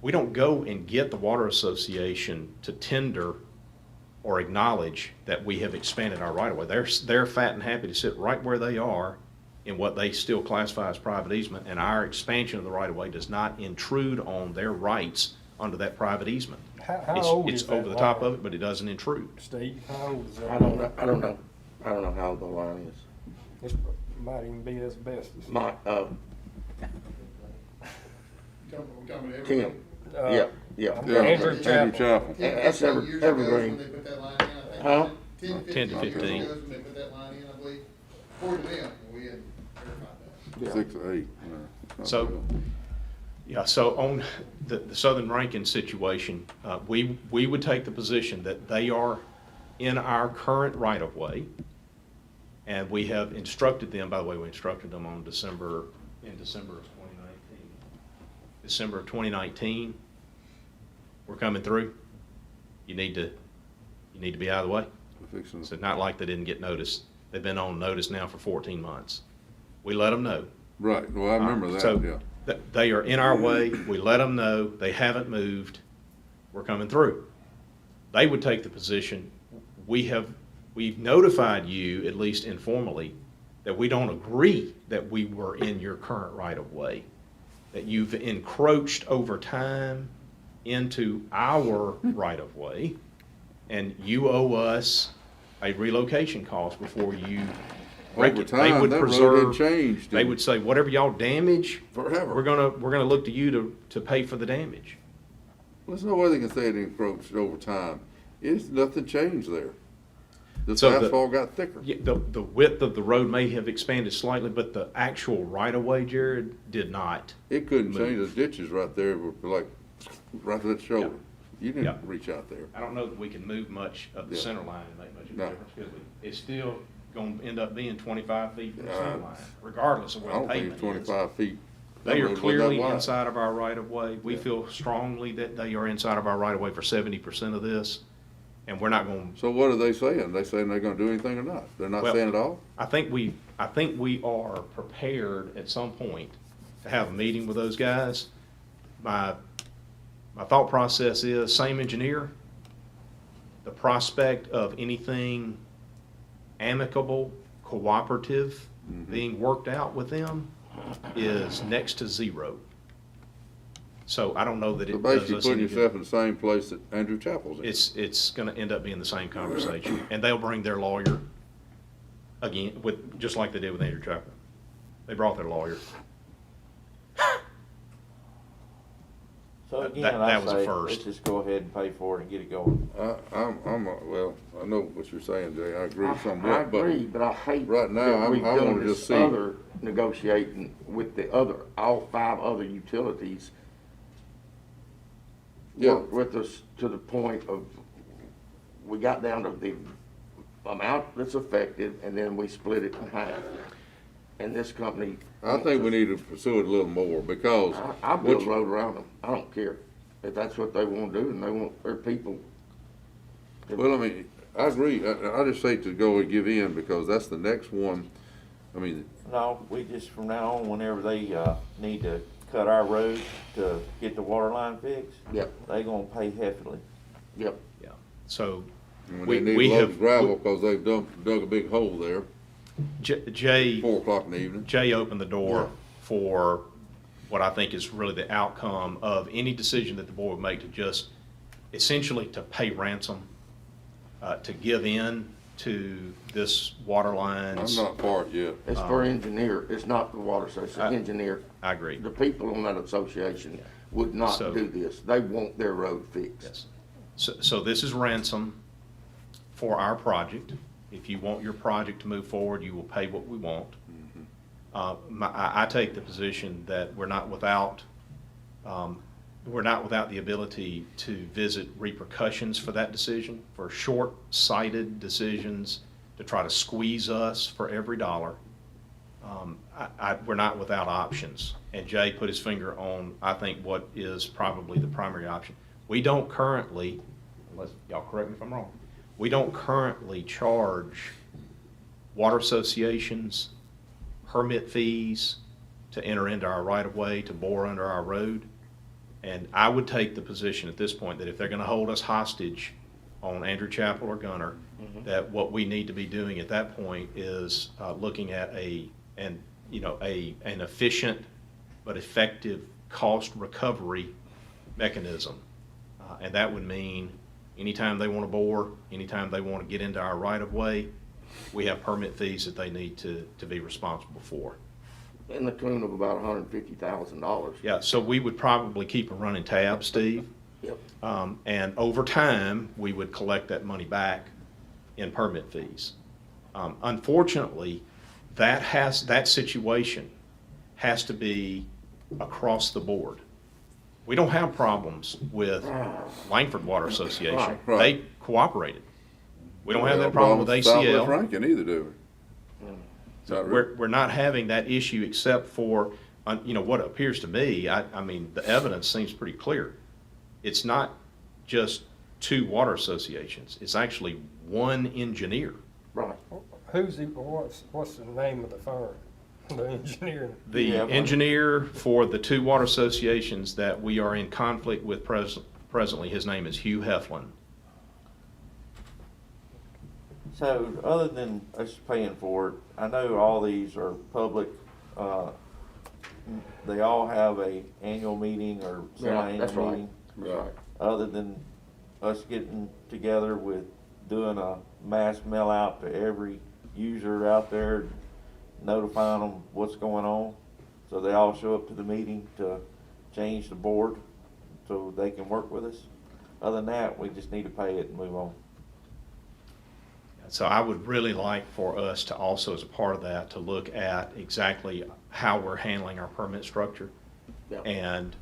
we don't go and get the Water Association to tender or acknowledge that we have expanded our right of way. They're fat and happy to sit right where they are in what they still classify as private easement, and our expansion of the right of way does not intrude on their rights under that private easement. How old is It's that over the top line? of it, but it doesn't intrude. Steve, how old is that? I don't know, I don't know, I don't know how the line is. It might even be asbestos. My, We're talking about Tim, everything. yeah, yeah. Yeah, Andrew Chapel. That's 10, 15 years ago is evergreen. when they put that line in, I think. Huh? 10 10 to 15 years 15. ago is when they put that line in, I believe. According to them, we had verified that. Yeah. 6 or 8. So, yeah, so on the Southern Rankin situation, we would take the position that they are in our current right-of-way, and we have instructed them, by the way, we instructed them in December of 2019. December of 2019, we're coming through. You need to be out of the way. Fixing So not like they didn't get notice. They've been on notice now for 14 months. We let them know. Right, well, I remember that, So, yeah. They are in our way, we let them know, they haven't moved, we're coming through. They would take the position, we've notified you, at least informally, that we don't agree that we were in your current right-of-way, that you've encroached over time into our right-of-way, and you owe us a relocation cost before you break Over it. They time, would that road preserve. had changed. They would say, whatever y'all damage, Forever. we're gonna look to you to pay for the damage. There's no way they can say it encroached over time. Nothing changed there. This So the- asphalt got thicker. Yeah, the width of the road may have expanded slightly, but the actual right-of-way, Jared, did not. It couldn't Move. change, the ditches right there were like, right to that shoulder. You Yeah. didn't reach out there. I don't know that we can move much of the Yeah. center line and make much of a No. difference, could we? It's still gonna end up being 25 feet from the center Uh, line, regardless of I where don't the think it's pavement is. 25 feet. They That are road wasn't that clearly wide. inside of our right-of-way. We Yeah. feel strongly that they are inside of our right-of-way for 70% of this, and we're not gonna. So what are they saying? They saying they're gonna do anything or not? They're not Well, saying at all? I think we are prepared at some point to have a meeting with those guys. My thought process is, same engineer, the prospect of anything amicable, cooperative, being worked out with them is next to zero. So I don't know that So it does basically us putting any good. yourself in the same place that Andrew Chapel's in. It's gonna end up being the same conversation, and they'll bring their lawyer again, just like they did with Andrew Chapel. They brought their lawyer. So again, That I was a say, first. let's just go ahead and pay for it and get it going. Well, I know what you're saying, Jay. I agree I somewhat, but agree, but I hate right now, that we've I done wanna this just see- other negotiating with the all 5 other utilities. Yeah. Worked with us to the point of, we got down to the amount that's affected, and then we split it in half. And this company. I think we need to pursue it a little more because. I'll build what a you- road around them. I don't care. If that's what they want to do, and they want their people. Well, I mean, I agree. I just hate to go and give in because that's the next one. I mean, No, we just, from now on, whenever they, need to cut our road to get the water line fixed, Yep, they gonna pay heavily. yep. Yeah. So when We- they need we a load have- of gravel because they've dug a big hole there, Jay 4 o'clock in the evening. Jay opened the door Yeah. for what I think is really the outcome of any decision that the board would make to just essentially to pay ransom, to give in to this water I'm lines. not part yet. It's for engineer, it's not the water association, engineer. I agree. The people on that association would not So- do this. They want their road fixed. Yes. So this is ransom for our project. If you want your project to move forward, you will pay what we want. I take the position that we're not without the ability to visit repercussions for that decision, for short-sighted decisions to try to squeeze us for every dollar. We're not without options. And Jay put his finger on, I think, what is probably the primary option. We don't currently, unless y'all correct me if I'm wrong, we don't currently charge water associations permit fees to enter into our right-of-way, to bore under our road. And I would take the position at this point that if they're gonna hold us hostage on Andrew Chapel or Gunner, that what we need to be doing at that point is looking at an efficient but effective cost recovery mechanism. And that would mean anytime they want to bore, anytime they want to get into our right-of-way, we have permit fees that they need to be responsible for. In the tune of about $150,000. Yeah, so we would probably keep a running tab, Steve. Yep. And over time, we would collect that money back in permit fees. Unfortunately, that situation has to be across the board. We don't have problems with Langford Water Association. Right. They cooperated. We don't have No that problem with Southwest ACL. Rankin either, do we? Not really. We're not having that issue except for, what appears to me, I mean, the evidence seems pretty clear. It's not just two water associations. It's actually one engineer. Right. What's the name of the firm, the engineer? The Yeah. engineer for the two water associations that we are in conflict with presently, his name is Hugh Heflin. So, other than us paying for it, I know all these are public, they all have a annual meeting or Yeah, that's semi-annual right. meeting. Right. Other than us getting together with doing a mass mail out to every user out there, notifying them what's going on, so they all show up to the meeting to change the board, so they can work with us. Other than that, we just need to pay it and move on. So I would really like for us to also, as a part of that, to look at exactly how we're handling our permit structure. Yeah. And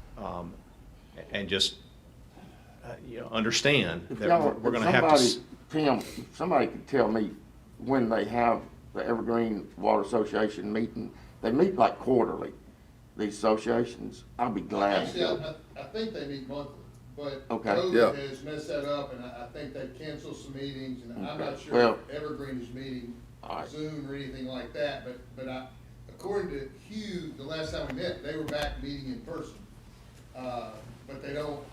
just, understand If that y'all- we're if gonna have to. Tim, if somebody could tell me when they have the Evergreen Water Association meeting, they meet like quarterly, these associations, I'll be glad to Actually, go. I think they meet monthly, but Okay. Yeah. COVID has messed that up, and I think they've canceled some meetings, and I'm Okay. not sure Well- if Evergreen is meeting All right. Zoom or anything like that, but according to Hugh, the last time we met, they were back meeting in person. But they don't,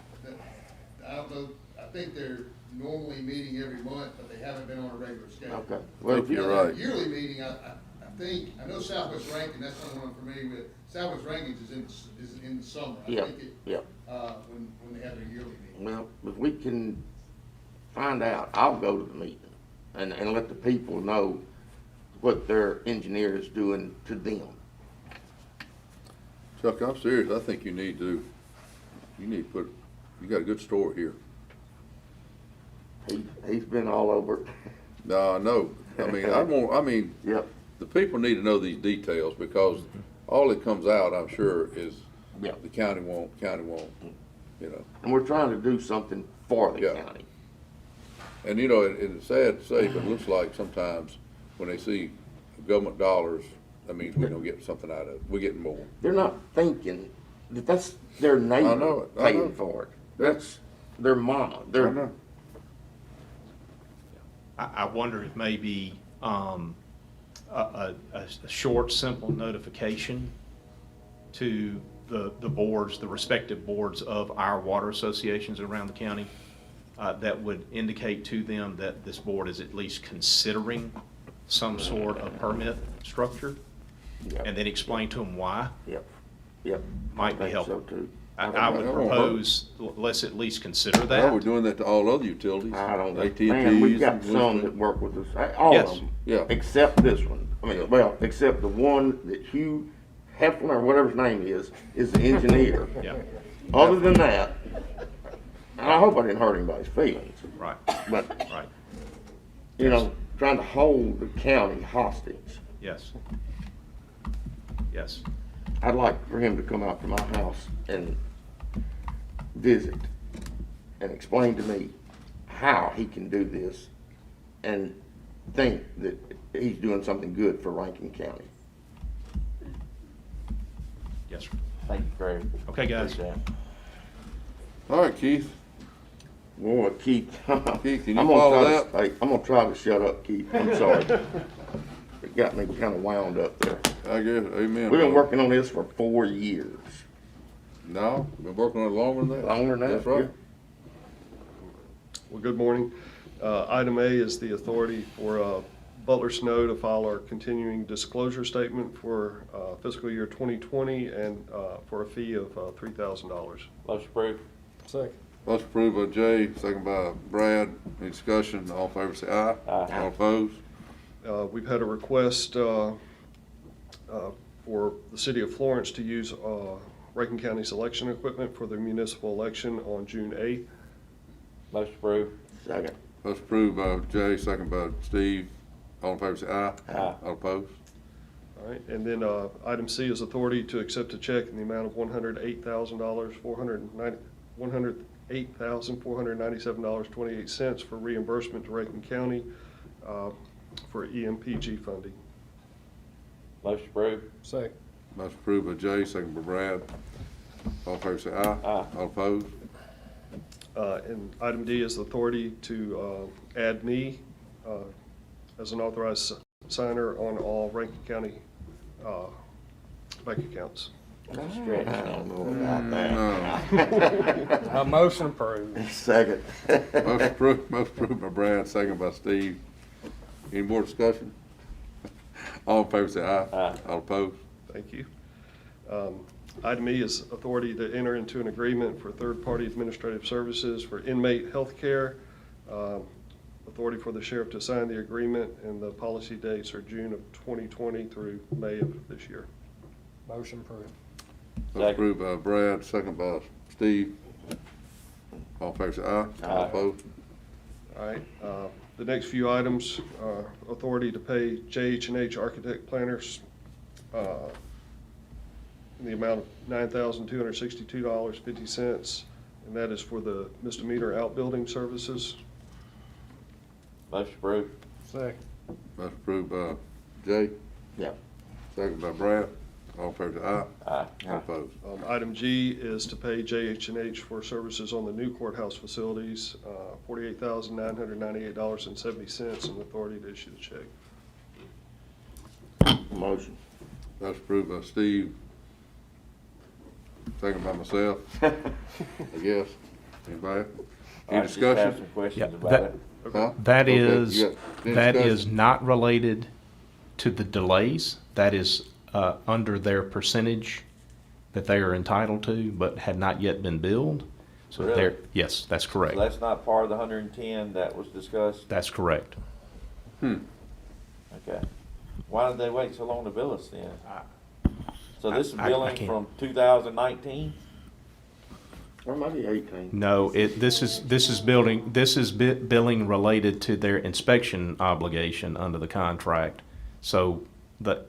I don't know, I think they're normally meeting every month, but they haven't been on a regular schedule. Okay. Well, if You're you, right. Yearly meeting, I think, I know Southwest Rankin, that's the one I'm familiar with. Southwest Rankin is in the summer. Yeah, I think yeah. when they have their yearly meeting. Well, if we can find out, I'll go to the meeting and let the people know what their engineer is doing to them. Chuck, I'm serious. I think you need to you got a good story here. He's been all over it. No, I know. Yep, The people need to know these details because all that comes out, I'm sure, is Yeah. the county won't, and we're trying to do something for the Yeah. county. And it's sad to say, but it looks like sometimes when they see government dollars, that means we're gonna get something out of it. We're getting more. They're not thinking that that's their know neighbor it, I know. paying for it. That's their mama, I their, know. I wonder if maybe a short, simple notification to the boards, the respective boards of our water associations around the county, that would indicate to them that this board is at least considering some sort of permit structure, Yep. and then explain to them why. Yep, yep. Might be I think helpful. So too. I would That won't hurt. propose, let's at least consider Well, we're that. doing that to all other utilities. I don't know. AT&Ts Man, we've got and some that work with us, all Yes. of them. Yeah. Except this one. I mean, well, except the one that Hugh Heflin, or whatever his name is the engineer. Yeah, Other than that, and I hope I didn't hurt anybody's feelings, right, but, right, you know, trying to hold the county hostage. yes. Yes, I'd like for him to come out to my house and visit and explain to me how he can do this and think that he's doing something good for Rankin County. yes, sir. Thank you, Craig. Okay, guys. Appreciate it. All right, Keith. Boy, Keith. Keith, can you I'm gonna follow try that? to- hey, I'm gonna try to shut up, Keith. I'm sorry. It got me kinda wound up there. I guess, amen. We've been brother. working on this for 4 years. No, been working on it longer than that. Longer than that, That's right. Well, good morning. Item A is the authority for Butler Snow to file our continuing disclosure statement for fiscal year 2020 and for a fee of $3,000. Motion approved. Second. Motion approved by Jay, second by Brad. Any discussion? All in favor say aye. Aye. All opposed? We've had a request for the city of Florence to use Rankin County's election equipment for the municipal election on June 8th. Motion approved. Second. Motion approved by Jay, second by Steve. All in favor say aye. Aye. All opposed? All right, and then item C is authority to accept a check in the amount of $108,497.28 for reimbursement to Rankin County for EMPG funding. Motion approved. Second. Motion approved by Jay, second by Brad. All in favor say aye. Aye. All opposed? And item D is authority to add me as an authorized signer on all Rankin County bank accounts. I don't know about that. No. Motion approved. Second. Motion approved by Brad, second by Steve. Any more discussion? All in favor say aye. Aye. All opposed? Thank you. Item E is authority to enter into an agreement for third-party administrative services for inmate health care. Authority for the sheriff to sign the agreement, and the policy dates are June of 2020 through May of this year. Motion approved. Motion approved by Brad, second by Steve. All in favor say aye. All Aye. opposed? All right, the next few items are authority to pay JH&H Architect Planners in the amount of $9,262.50, and that is for the misdemeanor outbuilding services. Motion approved. Second. Motion approved by Jay, Yeah. second by Brad. All in favor say aye. Aye. All opposed? Item G is to pay JH&H for services on the new courthouse facilities, $48,998.70, and authority to issue the check. Motion. Motion approved by Steve, second by myself, I guess. Anybody? I Any just have discussion? some questions Yeah, about that- it. Huh? That Okay, is, you got any that discussion? is not related to the delays. That is under their percentage that they are entitled to, but had not yet been billed. So Really? they're, yes, that's correct. So that's not part of the 110 that was discussed? That's correct. Okay. Why did they wait so long to bill us then? So this is I billing can't- from 2019? Or maybe 18. No, this is billing related to their inspection obligation under the contract. So that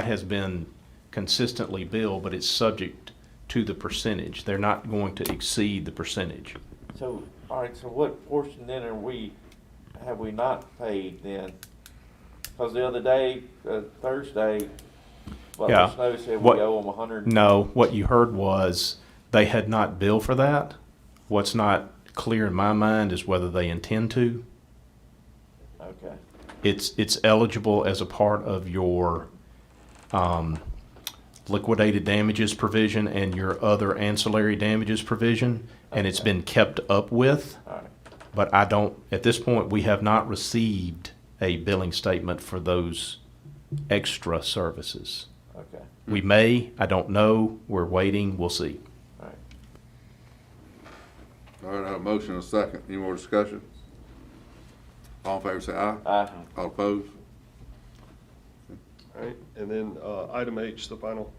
has been consistently billed, but it's subject to the percentage. They're not going to exceed the percentage. So, all right, so what portion then have we not paid then? Because the other day, Thursday, Yeah. Snow said we What- owe them 100. No, what you heard was they had not billed for that. What's not clear in my mind is whether they intend to. Okay. It's eligible as a part of your liquidated damages provision and your other ancillary damages provision, and it's been kept up with. All right. But at this point, we have not received a billing statement for those extra services. Okay. We may, I don't know, we're waiting, we'll see. All right. All right, I have a motion and a second. Any more discussion? All in favor say aye. Aye. All opposed? All right, and then item H, the final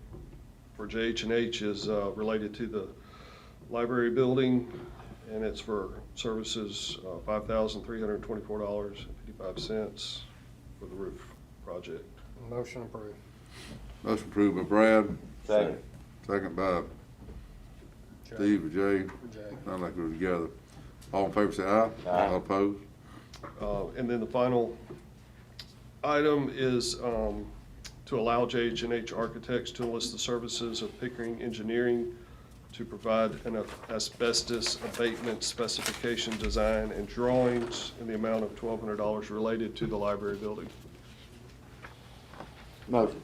for JH&H is related to the library building, and it's for services, $5,324.55 for the roof project. Motion approved. Motion approved by Brad, Second. second by Steve or Jay. Sound like we're together. All in favor say aye. Aye. All opposed? And then the final item is to allow JH&H Architects to enlist the services of Pickering Engineering to provide an asbestos abatement specification, design, and drawings in the amount of $1,200 related to the library building. Motion.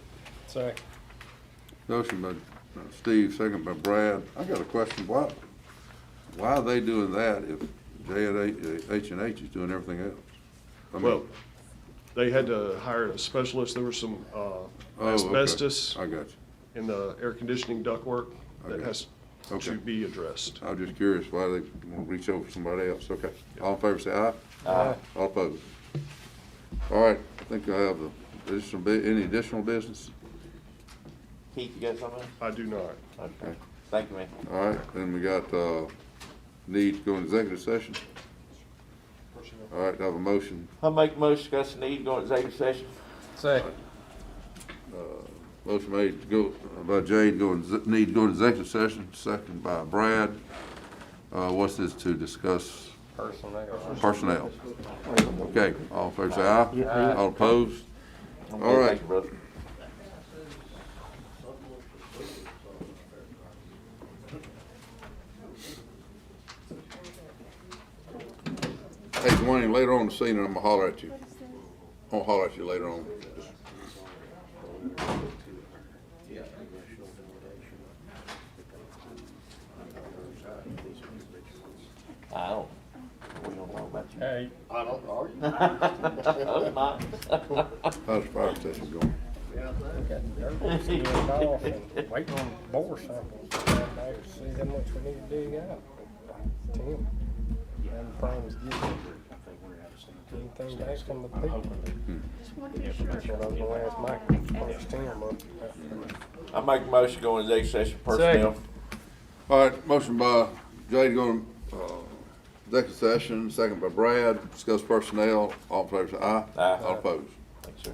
Second. Motion by Steve, second by Brad. I got a question. Why are they doing that if H&H is doing everything else? I mean, Well, they had to hire a specialist. There was some okay. asbestos I got you. in the air conditioning ductwork that Okay. has Okay. to be addressed. I was just curious why they want to reach over for somebody else. Okay. All in favor say aye. Aye. All opposed? All right, I think I have any additional business? Keith, you got something? I do not. Okay. Thank you, man. All right, then we got, need to go into executive session. All right, I have a motion. I'll make a motion, discuss the need to go into executive session. Second. Motion made to go, by Jay, to need to go to executive session, second by Brad. What's this to discuss? Personnel. Okay, all in favor say aye. Aye. All opposed? All right. Thank you, brother. Hey, Dwayne, later on this evening, I'm gonna holler at you. I'm gonna holler at you later on. I don't, we don't know about you. Hey, I don't, are you? I'm not. How's the fire station going? got dirt sealed off and waiting on bore samples to come back to see how much we need to dig out. Tim, having problems getting anything back from the people. That's what I was gonna ask Mike, punch Tim up. I make a motion, go into executive session personnel. All right, motion by Jay to go to, executive session, second by Brad, discuss personnel, all in favor say aye. Aye. All opposed? Thanks, sir.